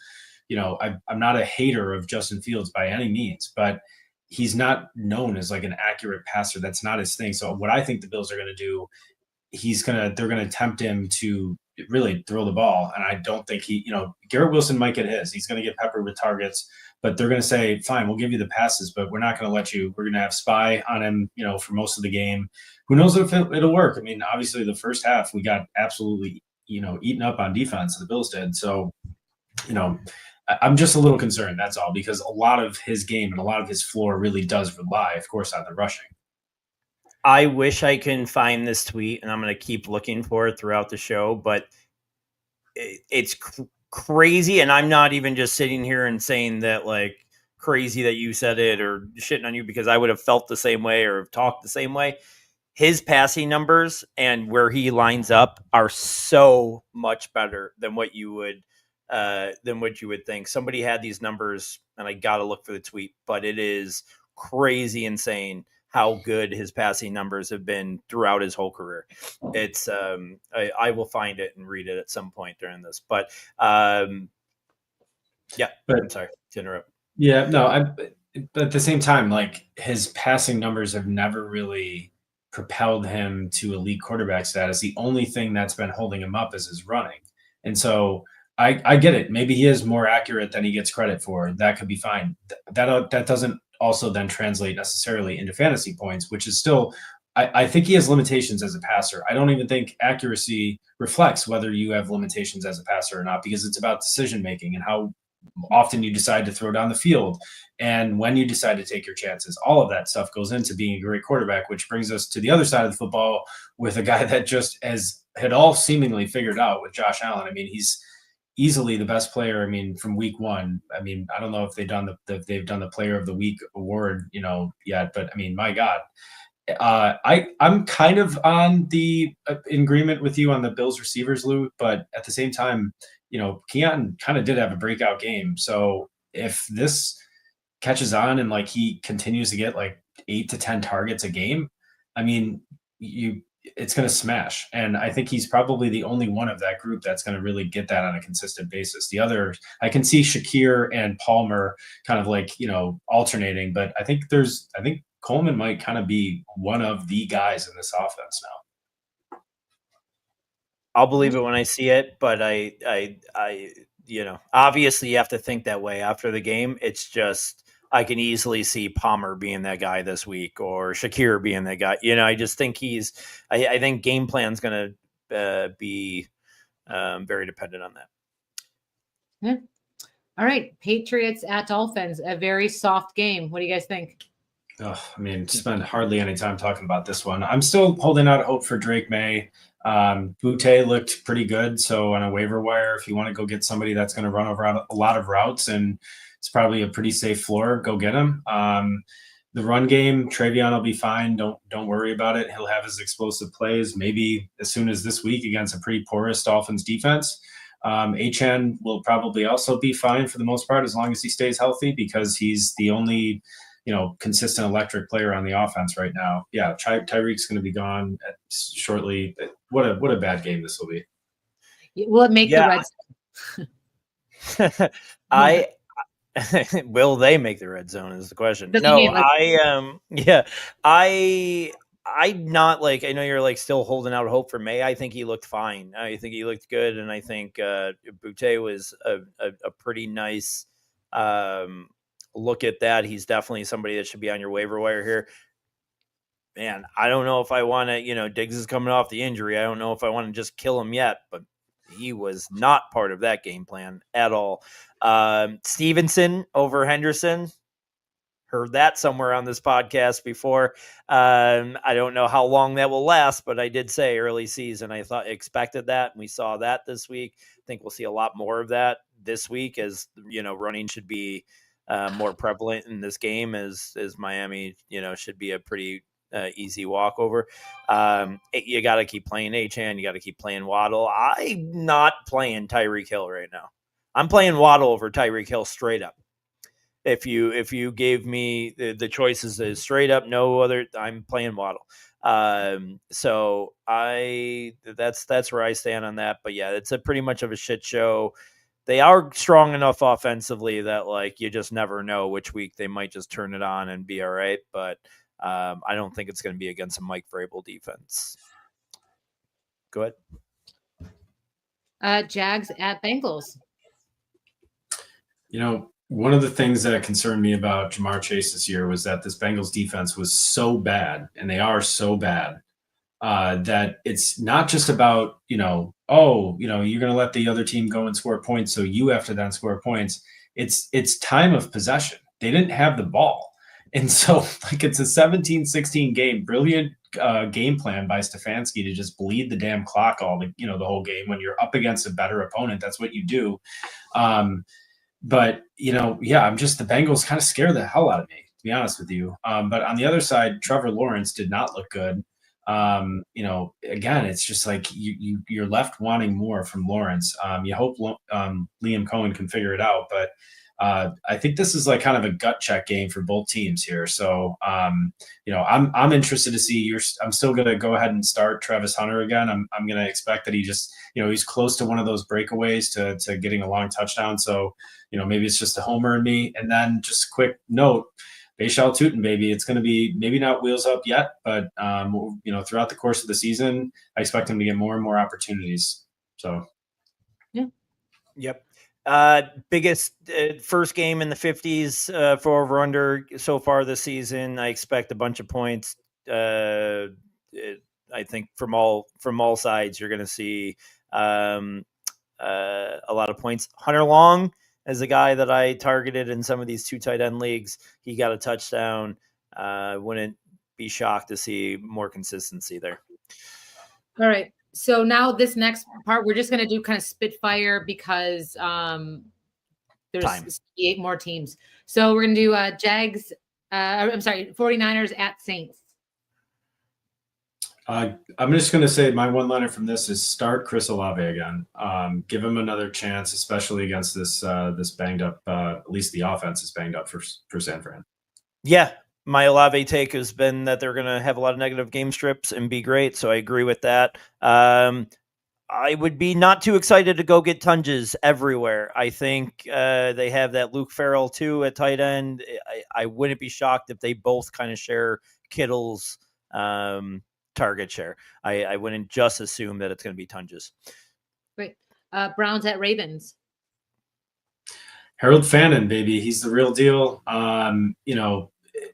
not a hater of Justin Fields by any means, but he's not known as like an accurate passer. That's not his thing. So what I think the Bills are going to do, they're going to tempt him to really throw the ball. And I don't think Garrett Wilson might get his. He's going to get peppered with targets, but they're going to say, fine, we'll give you the passes, but we're not going to let you. We're going to have Spy on him, for most of the game. Who knows if it'll work? I mean, obviously the first half we got absolutely, eaten up on defense. The Bills did. So, I'm just a little concerned, that's all, because a lot of his game and a lot of his floor really does rely, of course, on the rushing. I wish I can find this tweet, and I'm going to keep looking for it throughout the show, but it's crazy, and I'm not even just sitting here and saying that, like, crazy that you said it or shitting on you, because I would have felt the same way or have talked the same way. His passing numbers and where he lines up are so much better than what you would think. Somebody had these numbers, and I got to look for the tweet, but it is crazy insane how good his passing numbers have been throughout his whole career. It's I will find it and read it at some point during this, but I'm sorry to interrupt. Yeah, no, but at the same time, like, his passing numbers have never really propelled him to elite quarterback status. The only thing that's been holding him up is his running. And so I get it. Maybe he is more accurate than he gets credit for. That could be fine. That doesn't also then translate necessarily into fantasy points, which is still, I think he has limitations as a passer. I don't even think accuracy reflects whether you have limitations as a passer or not, because it's about decision making and how often you decide to throw down the field and when you decide to take your chances. All of that stuff goes into being a great quarterback, which brings us to the other side of the football with a guy that just had all seemingly figured out with Josh Allen. I mean, he's easily the best player. I mean, from week one. I mean, I don't know if they've done the Player of the Week award, yet, but I mean, my God, I'm kind of on the in agreement with you on the Bills receivers, Lou, but at the same time, Keon kind of did have a breakout game. So if this catches on and like he continues to get like 8 to 10 targets a game, I mean, it's going to smash. And I think he's probably the only one of that group that's going to really get that on a consistent basis. The other, I can see Shakir and Palmer kind of like, alternating, but I think Coleman might kind of be one of the guys in this offense now. I'll believe it when I see it, but I obviously you have to think that way after the game. It's just, I can easily see Palmer being that guy this week or Shakir being that guy. I just think I think game plan's going to be very dependent on that. All right, Patriots at Dolphins, a very soft game. What do you guys think? Oh, I mean, spend hardly any time talking about this one. I'm still holding out hope for Drake May. Butte looked pretty good. So on a waiver wire, if you want to go get somebody that's going to run over a lot of routes and it's probably a pretty safe floor, go get him. The run game, Travion will be fine. Don't worry about it. He'll have his explosive plays maybe as soon as this week against a pretty porous Dolphins defense. Achane will probably also be fine for the most part as long as he stays healthy because he's the only consistent electric player on the offense right now. Yeah, Tyreek's going to be gone shortly. What a bad game this will be. Will it make the red? I will they make the red zone is the question. Does No, he like- I'm not like, I know you're like still holding out hope for May. I think he looked fine. I think he looked good. And I think Butte was a pretty nice look at that. He's definitely somebody that should be on your waiver wire here. Man, I don't know if I want to, Diggs is coming off the injury. I don't know if I want to just kill him yet, but he was not part of that game plan at all. Stevenson over Henderson. Heard that somewhere on this podcast before. I don't know how long that will last, but I did say early season. I expected that, and we saw that this week. I think we'll see a lot more of that this week, as running should be more prevalent in this game, as Miami, should be a pretty easy walkover. You got to keep playing Achane. You got to keep playing Waddle. I'm not playing Tyreek Hill right now. I'm playing Waddle over Tyreek Hill straight up. If you gave me the choices as straight up, no other, I'm playing Waddle. So that's where I stand on that. But yeah, it's a pretty much of a shit show. They are strong enough offensively that like you just never know which week they might just turn it on and be all right. But I don't think it's going to be against a Mike Vrabel defense. Go ahead. Jags at Bengals. One of the things that concerned me about Jamar Chase this year was that this Bengals defense was so bad, and they are so bad, that it's not just about, you're going to let the other team go and score points, so you have to then score points. It's time of possession. They didn't have the ball. And so it's a 17-16 game, brilliant game plan by Stefanski to just bleed the damn clock the whole game. When you're up against a better opponent, that's what you do. But, the Bengals kind of scare the hell out of me, to be honest with you. But on the other side, Trevor Lawrence did not look good. Again, it's just like you're left wanting more from Lawrence. You hope Liam Cohen can figure it out. But I think this is like kind of a gut check game for both teams here. So, I'm interested to see I'm still going to go ahead and start Travis Hunter again. I'm going to expect that he just, he's close to one of those breakaways to getting a long touchdown. So, maybe it's just a homer in me. And then just a quick note, Bayshal Tootin, baby. It's going to be maybe not wheels up yet, but, throughout the course of the season, I expect him to get more and more opportunities. So. Yeah. Yep. Biggest first game in the 50s for over under so far this season. I expect a bunch of points. I think from all sides, you're going to see a lot of points. Hunter Long is a guy that I targeted in some of these 2 tight end leagues. He got a touchdown. Wouldn't be shocked to see more consistency there. All right. So now this next part, we're just going to do kind of spitfire because there's 8 more teams. So we're going to do 49ers at Saints. I'm just going to say my one-liner from this is start Chris Olave again. Give him another chance, especially against this banged up, at least the offense is banged up for San Fran. Yeah. My Olave take has been that they're going to have a lot of negative game strips and be great. So I agree with that. I would be not too excited to go get Tunges everywhere. I think they have that Luke Farrell too at tight end. I wouldn't be shocked if they both kind of share Kittle's target share. I wouldn't just assume that it's going to be Tunges. Great. Browns at Ravens. Harold Fannin, baby. He's the real deal.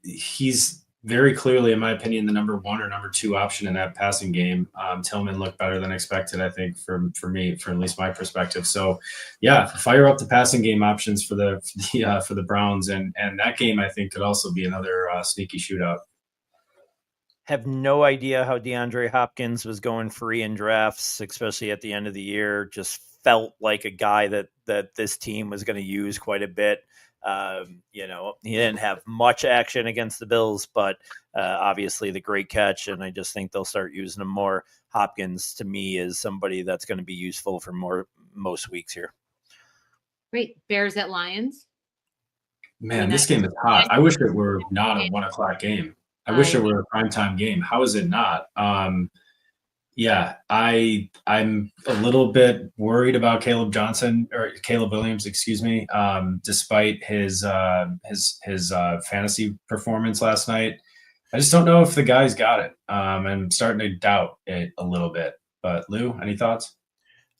He's very clearly, in my opinion, the number one or number two option in that passing game. Tillman looked better than expected, I think, for me, from at least my perspective. So, yeah, fire up the passing game options for the Browns, and that game I think could also be another sneaky shootout. Have no idea how DeAndre Hopkins was going free in drafts, especially at the end of the year. Just felt like a guy that this team was going to use quite a bit. He didn't have much action against the Bills, but obviously the great catch, and I just think they'll start using him more. Hopkins, to me, is somebody that's going to be useful for most weeks here. Great. Bears at Lions. Man, this game is hot. I wish it were not a 1 o'clock game. I wish it were a primetime game. How is it not? Yeah, I'm a little bit worried about Caleb Williams, excuse me. Despite his fantasy performance last night, I just don't know if the guy's got it. I'm starting to doubt it a little bit. But Lou, any thoughts?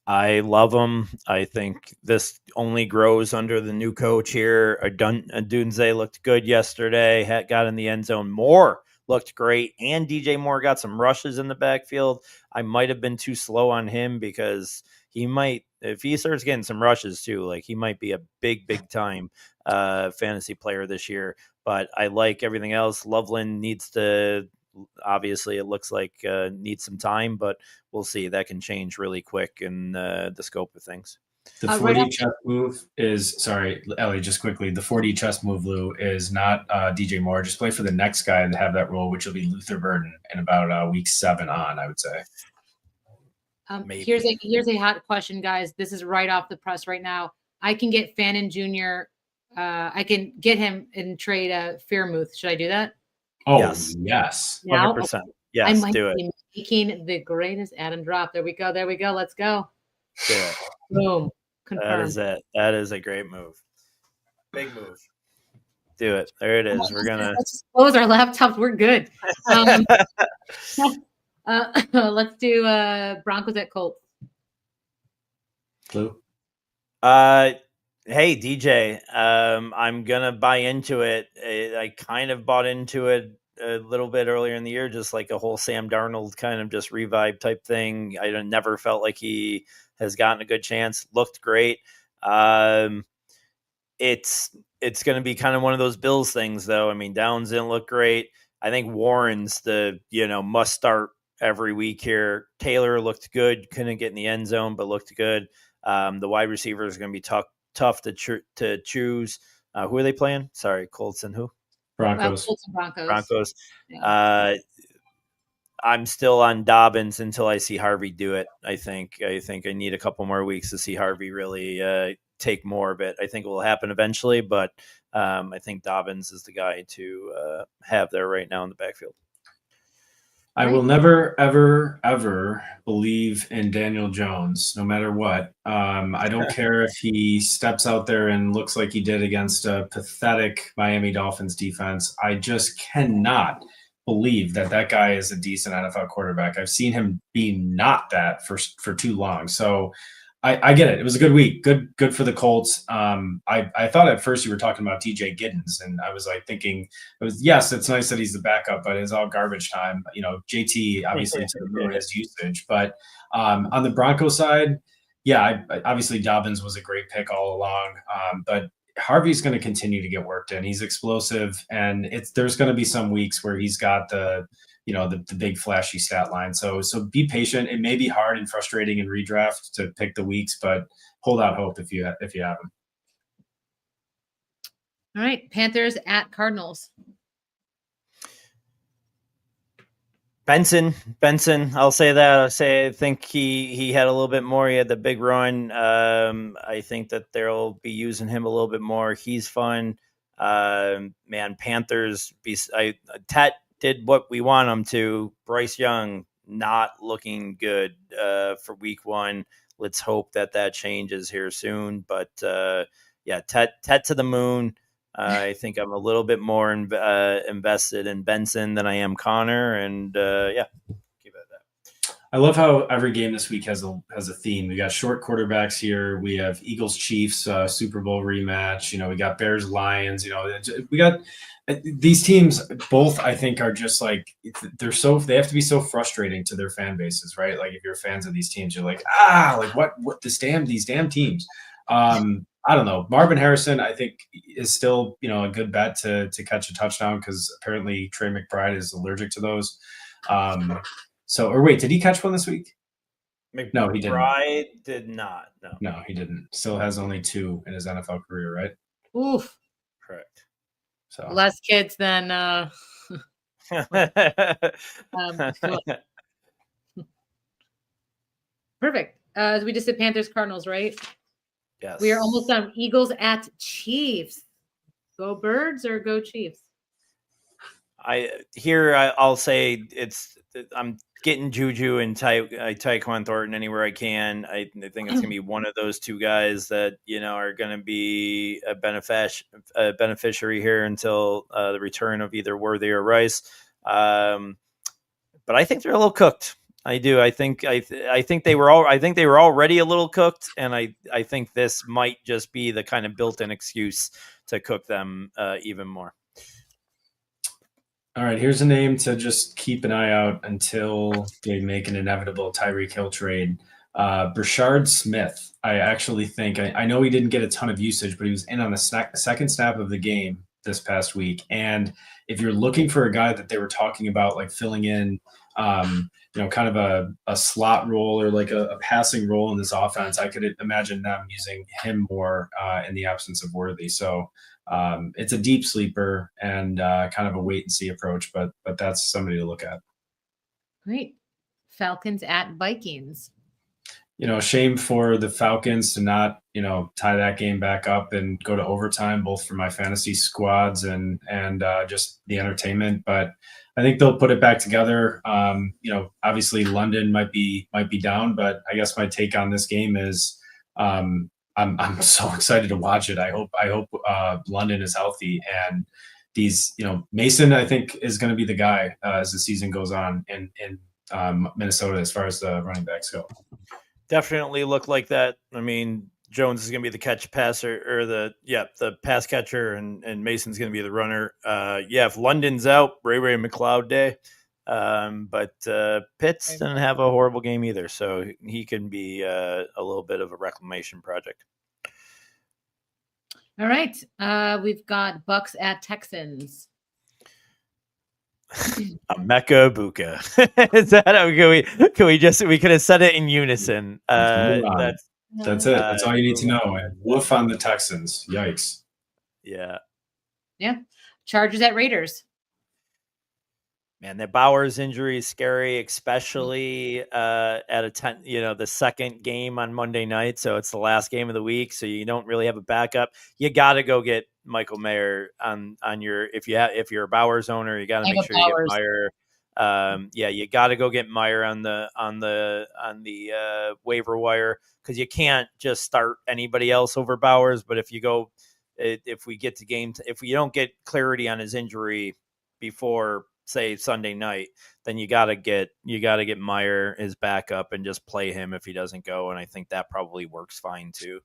I love him. I think this only grows under the new coach here. Odunze looked good yesterday. Got in the end zone. Moore looked great, and DJ Moore got some rushes in the backfield. I might have been too slow on him because he might, if he starts getting some rushes too, like he might be a big time fantasy player this year. But I like everything else. Loveland needs to, obviously it looks like needs some time, but we'll see. That can change really quick in the scope of things. The 40 chess move is, sorry, Ellie, just quickly. The 40 chess move, Lou, is not DJ Moore. Just play for the next guy to have that role, which will be Luther Burden in about week 7 on, I would say. Here's a hot question, guys. This is right off the press right now. I can get Fannin Jr. I can get him in trade Fearmouth. Should I do that? Oh, yes. 100%. Yes, I might do it. be making the greatest Adam drop. There we go. Let's go. Do it. Boom. Confirmed. That is it. That is a great move. Big move. Do it. There it is. We're gonna let's just close our laptops. We're good. Let's do Broncos at Colts. Lou? Hey DJ, I'm gonna buy into it. I kind of bought into it a little bit earlier in the year, just like a whole Sam Darnold kind of just revive type thing. I never felt like he has gotten a good chance. Looked great. It's going to be kind of one of those Bills things, though. I mean, Downs didn't look great. I think Warren's the must start every week here. Taylor looked good, couldn't get in the end zone, but looked good. The wide receiver is going to be tough to choose. Who are they playing? Sorry, Colts and who? Broncos. Colts and Broncos. Broncos. Yeah. I'm still on Dobbins until I see Harvey do it. I think I need a couple more weeks to see Harvey really take more of it. I think it will happen eventually, but I think Dobbins is the guy to have there right now in the backfield. I will never, ever, ever believe in Daniel Jones, no matter what. I don't care if he steps out there and looks like he did against a pathetic Miami Dolphins defense. I just cannot believe that guy is a decent NFL quarterback. I've seen him be not that for too long. So I get it. It was a good week. Good for the Colts. I thought at first you were talking about TJ Giddens, and I was like thinking, yes, it's nice that he's the backup, but it's all garbage time. JT obviously to ruin his usage. But on the Broncos side, yeah, obviously Dobbins was a great pick all along. But Harvey's going to continue to get worked in. He's explosive, and there's going to be some weeks where he's got the big flashy stat line. So be patient. It may be hard and frustrating in redraft to pick the weeks, but hold out hope if you have them. All right, Panthers at Cardinals. Benson, I'll say that. I think he had a little bit more. He had the big run. I think that they'll be using him a little bit more. He's fun. Panthers. Tet did what we want him to. Bryce Young not looking good for week 1. Let's hope that changes here soon. But Tet to the moon. I think I'm a little bit more invested in Benson than I am Connor, and keep it at that. I love how every game this week has a theme. We got short quarterbacks here. We have Eagles Chiefs Super Bowl rematch. We got Bears Lions. We got these teams. Both I think are just like they have to be so frustrating to their fan bases, right? Like if you're fans of these teams, you're like like what these damn teams. I don't know. Marvin Harrison, I think, is still a good bet to catch a touchdown because apparently Trey McBride is allergic to those. Or wait, did he catch one this week? No, he didn't. McBride did not. No, he didn't. Still has only 2 in his NFL career, right? Oof. Correct. So less kids than perfect. We just did Panthers Cardinals, right? Yes. We are almost done. Eagles at Chiefs. Go Birds or go Chiefs? I'll say I'm getting Juju and Tyquan Thornton anywhere I can. I think it's gonna be one of those two guys that are gonna be a beneficiary here until the return of either Worthy or Rice. But I think they're a little cooked. I do. I think they were already a little cooked, and I think this might just be the kind of built-in excuse to cook them even more. All right, here's a name to just keep an eye out until they make an inevitable Tyreek Hill trade. Brashard Smith. I actually think I know he didn't get a ton of usage, but he was in on the second snap of the game this past week. And if you're looking for a guy that they were talking about, like filling in, kind of a slot role or like a passing role in this offense, I could imagine them using him more in the absence of Worthy. So it's a deep sleeper and kind of a wait and see approach, but that's somebody to look at. Great. Falcons at Vikings. Shame for the Falcons to not, tie that game back up and go to overtime, both for my fantasy squads and just the entertainment. But I think they'll put it back together. Obviously London might be down, but I guess my take on this game is I'm so excited to watch it. I hope London is healthy, and these, Mason, I think, is going to be the guy as the season goes on in Minnesota as far as the running backs go. Definitely look like that. I mean, Jones is going to be the catch passer or the pass catcher, and Mason's going to be the runner. If London's out, Ray McLeod day. But Pitts didn't have a horrible game either, so he can be a little bit of a reclamation project. All right, we've got Bucks at Texans. Mecca Buka. Is that we could have said it in unison. That's it. That's all you need to know. And woof on the Texans. Yikes. Yeah. Chargers at Raiders. Man, that Bowers injury is scary, especially at the second game on Monday night. So it's the last game of the week, so you don't really have a backup. You got to go get Michael Mayer on your if you're a Bowers owner, you got to make sure you get Mayer. You got to go get Mayer on the waiver wire, because you can't just start anybody else over Bowers. But if we get to if we don't get clarity on his injury before, say, Sunday night, then you got to get Mayer his backup and just play him if he doesn't go. And I think that probably works fine too.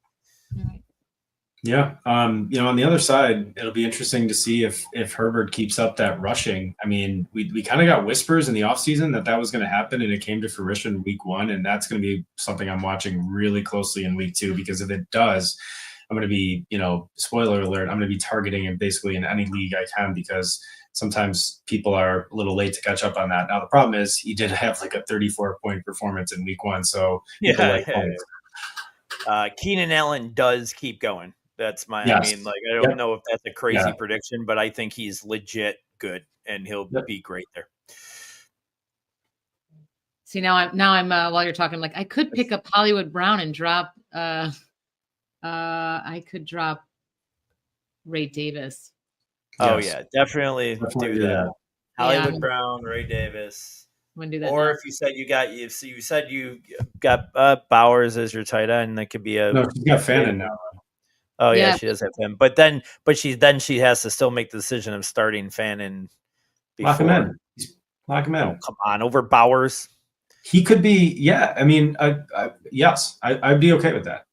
Yeah. On the other side, it'll be interesting to see if Herbert keeps up that rushing. I mean, we kind of got whispers in the offseason that was going to happen, and it came to fruition week 1. And that's going to be something I'm watching really closely in week 2, because if it does, I'm going to be, spoiler alert, I'm going to be targeting him basically in any league I can, because sometimes people are a little late to catch up on that. Now, the problem is he did have like a 34-point performance in week 1. So Keenan Allen does keep going. That's my, yes. I mean, like, I don't know if that's a crazy prediction, but I think he's legit good and he'll be great there. See, now I'm while you're talking, like, I could pick up Hollywood Brown and drop, I could drop Ray Davis. Oh yeah, definitely do that. Hollywood Brown, Ray Davis. I'm do that. Or now. if you said you got Bowers as your tight end, that could be no, she's got Fannin now. Oh yeah, she does have him, but she has to still make the decision of starting Fannin. Lock him in. Oh, come on, over Bowers. He could be, yeah. I mean, yes, I'd be okay with that.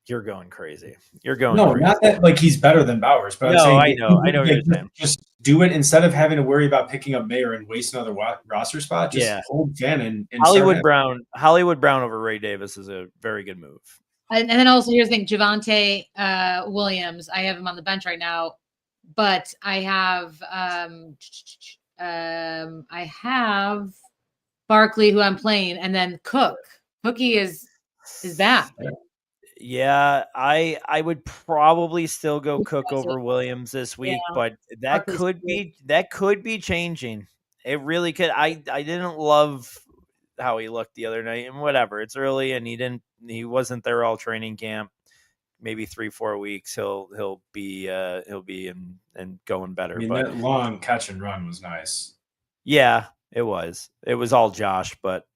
You're going crazy. You're going No, crazy. not that like he's better than Bowers, but I'm No, saying I know what you're saying. just do it instead of having to worry about picking up Mayer and waste another roster spot. Just Yeah. hold Gannon and Hollywood Brown over Ray Davis is a very good move. And then also here's the thing, Javonte Williams. I have him on the bench right now, but I have Barkley, who I'm playing, and then Cook. Cookie is back. Yeah, I would probably still go Cook over Williams this week, but that could be changing. It really could. I didn't love how he looked the other night, and whatever. It's early, and he wasn't there all training camp. Maybe 3-4 weeks, he'll be and going better. I mean, but that long catch and run was nice. Yeah, it was. It was all Josh, but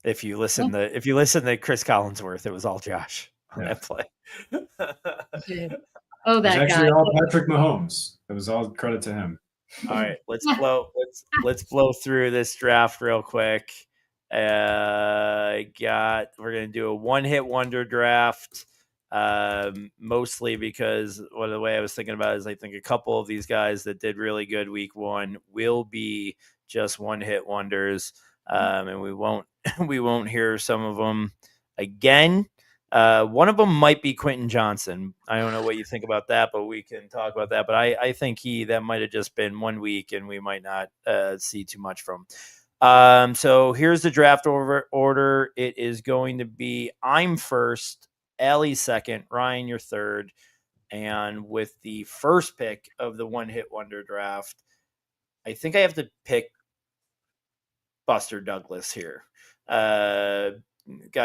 if you listen to Chris Collinsworth, it was all Josh on that play. Oh, that actually guy. All Patrick Mahomes. It was all credit to him. All right, let's blow through this draft real quick. We're gonna do a one-hit wonder draft. Mostly because the way I was thinking about it is I think a couple of these guys that did really good week one will be just one-hit wonders. And we won't hear some of them again. One of them might be Quentin Johnson. I don't know what you think about that, but we can talk about that. But I think that might have just been 1 week, and we might not see too much from. So here's the draft order. It is going to be I'm first, Allie second, Ryan you're third, and with the first pick of the one-hit wonder draft, I think I have to pick Buster Douglas here. Guy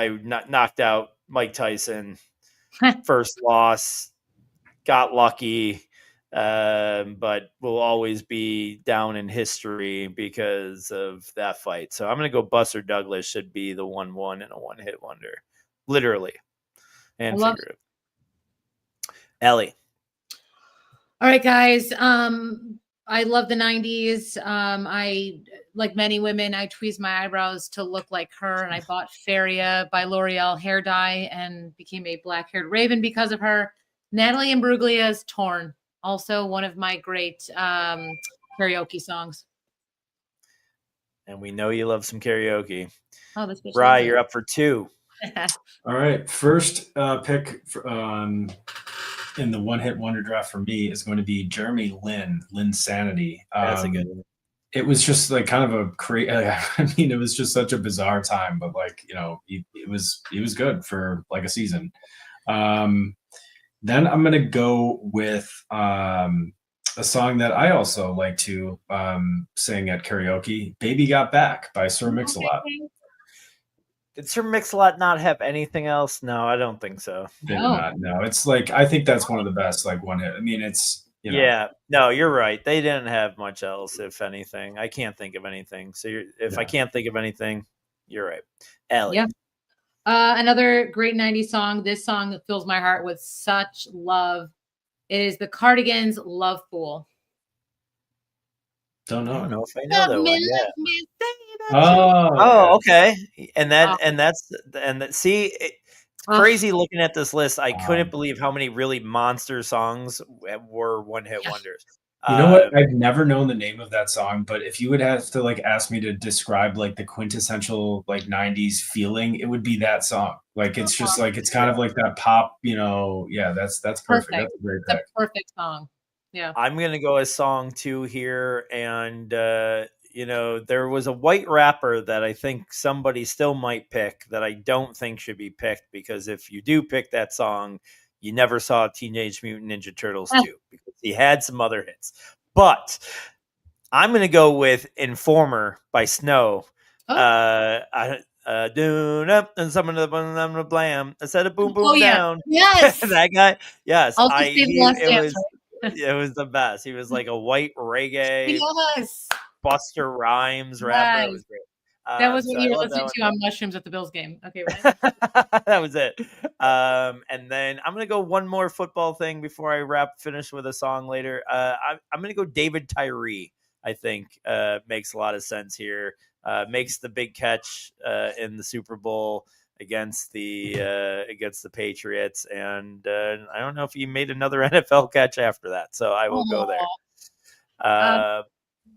who knocked out Mike Tyson, first loss, got lucky, but will always be down in history because of that fight. So I'm going to go Buster Douglas should be the 1-1 and a one-hit wonder, literally and figuratively. Ellie. All right, guys. I love the 90s. I, like many women, I tweezed my eyebrows to look like her, and I bought Feria by L'Oreal hair dye and became a black-haired raven because of her. Natalie Imbruglia's Torn, also one of my great karaoke songs. And we know you love some karaoke. Oh, this bitch. Rye, you're up for 2. All right. First pick in the one-hit wonder draft for me is going to be Jeremy Lin Sanity. That's a good one. It was just like kind of a it was just such a bizarre time, but like, it was good for like a season. Then I'm going to go with a song that I also like to sing at karaoke, Baby Got Back by Sir Mix-a-Lot. Did Sir Mix-a-Lot not have anything else? No, I don't think so. No, it's like, I think that's one of the best, like one hit. I mean, it's, Yeah, no, you're right. They didn't have much else, if anything. I can't think of anything. So I can't think of anything, you're right. Ellie. Yeah. Another great 90s song. This song fills my heart with such love. It is the Cardigans' Love Fool. Don't know. I don't know if I know that one. Yeah. Oh, okay. See, it's crazy looking at this list. I couldn't believe how many really monster songs were one-hit wonders. You know what? I've never known the name of that song, but if you would have to like ask me to describe like the quintessential like 90s feeling, it would be that song. Like it's just like it's kind of like that pop, that's perfect. That's a great pick. It's a perfect song. Yeah. I'm gonna go a song 2 here, and there was a white rapper that I think somebody still might pick that I don't think should be picked, because if you do pick that song, you never saw Teenage Mutant Ninja Turtles 2 because he had some other hits. But I'm going to go with Informer by Snow. Do up and some of the blam. I said a boom boom down. Yes. That guy. Yes. It was the best. He was like a white reggae Yes. Buster Rhymes rapper. It was great. That was what you were listening to on Mushrooms at the Bills game. Okay, right. That was it. And then I'm going to go one more football thing before I finish with a song later. I'm going to go David Tyree I think makes a lot of sense here. Makes the big catch in the Super Bowl against the Patriots, and I don't know if he made another NFL catch after that, so I will go there.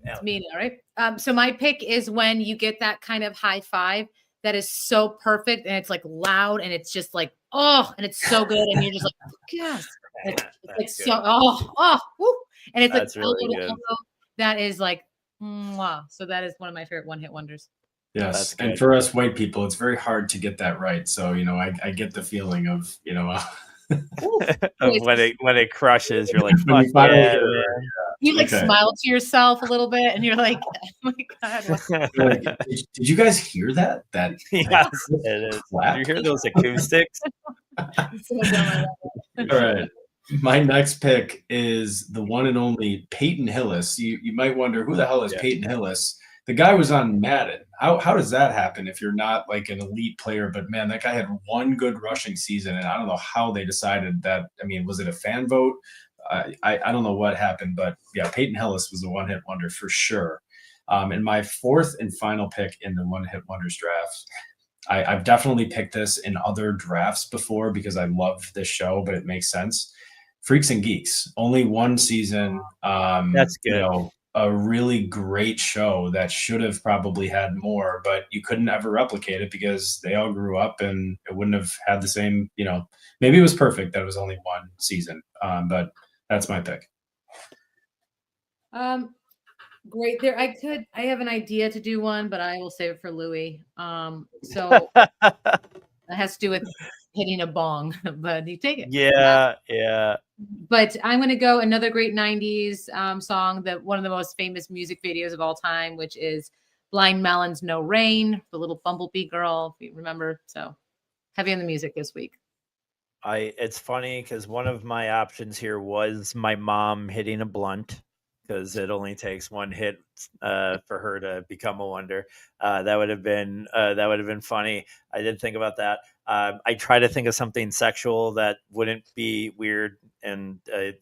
It's me now, right? So my pick is when you get that kind of high five that is so perfect and it's like loud and it's just like, oh, and it's so good. And you're just like, yes. It's like so, woo. And it's That's like really elbow to good. elbow. That is like, wow. So that is one of my favorite one-hit wonders. Yes, That's and good. for us white people, it's very hard to get that right. So I get the feeling of when it crushes, you're like, when fuck you finally yeah, get it man. right. You like Okay. smile to yourself a little bit and you're like, oh my God. You're like, did you guys hear that? Yes, it is. clap? Did you hear those acoustics? All right. My next pick is the one and only Peyton Hillis. You might wonder, who the hell is Yeah. Peyton Hillis? The guy was on Madden. How does that happen if you're not like an elite player? But man, that guy had one good rushing season, and I don't know how they decided that. I mean, was it a fan vote? I don't know what happened, but yeah, Peyton Hillis was a one-hit wonder for sure. And my fourth and final pick in the one-hit wonders draft, I've definitely picked this in other drafts before because I love this show, but it makes sense. Freaks and Geeks, only one season. That's good. You know, a really great show that should have probably had more, but you couldn't ever replicate it because they all grew up and it wouldn't have had the same, maybe it was perfect that it was only one season. But that's my pick. Great. I have an idea to do one, but I will save it for Louis. So it has to do with hitting a bong, but you take it. Yeah. But I'm going to go another great 90s song, that one of the most famous music videos of all time, which is Blind Melon's No Rain, the little bumblebee girl, if you remember. So heavy on the music this week. It's funny because one of my options here was my mom hitting a blunt, because it only takes one hit for her to become a wonder. That would have been funny. I did think about that. I try to think of something sexual that wouldn't be weird, and I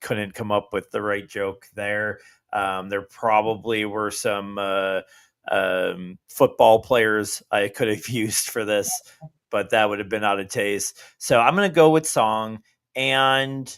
couldn't come up with the right joke there. There probably were some football players I could have used for this, but that would have been out of taste. So I'm going to go with song, and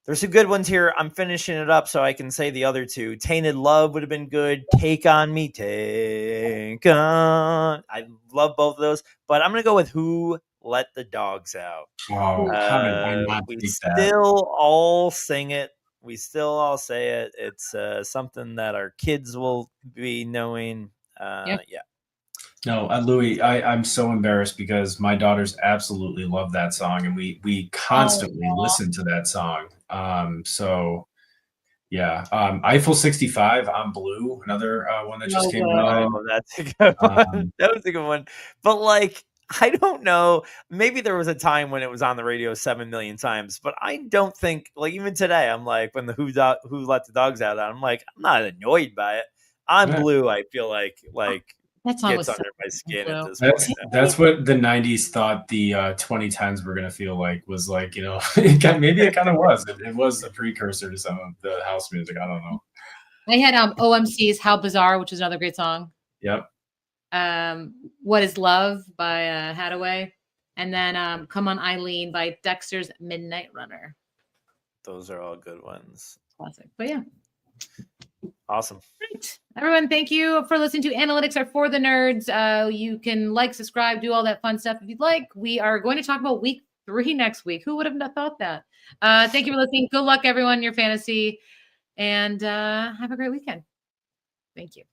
there's some good ones here. I'm finishing it up so I can say the other two. Tainted Love would have been good. Take On Me, Take On. I love both of those, but I'm going to go with Who Let the Dogs Out. Oh, how did I not We think that? still all sing it. We still all say it. It's something that our kids will be knowing. Yep. Yeah. No, Louis, I'm so embarrassed because my daughters absolutely love that song, and we constantly listen to that song. So yeah, Eiffel 65 on Blue, another one that just came out. Oh, that's a good one. That was a good one. But like, I don't know. Maybe there was a time when it was on the radio 7 million times, but I don't think, like, even today, I'm like, when the Who Let the Dogs Out, I'm like, I'm not annoyed by it. On Yeah. Blue, I feel like That song gets was under my skin Blue. at this point. That's what the 90s thought the 20 times we're gonna feel like was like, maybe it kind of was. It was a precursor to some of the house music. I don't know. I had OMC's How Bizarre, which is another great song. Yep. What Is Love by Hadaway, and then Come On Eileen by Dexter's Midnight Runner. Those are all good ones. Classic. But yeah. Awesome. Great. Everyone, thank you for listening to Analytics Are For the Nerds. You can subscribe, do all that fun stuff if you'd like. We are going to talk about week 3 next week. Who would have not thought that? Thank you for listening. Good luck, everyone, in your fantasy, and have a great weekend. Thank you.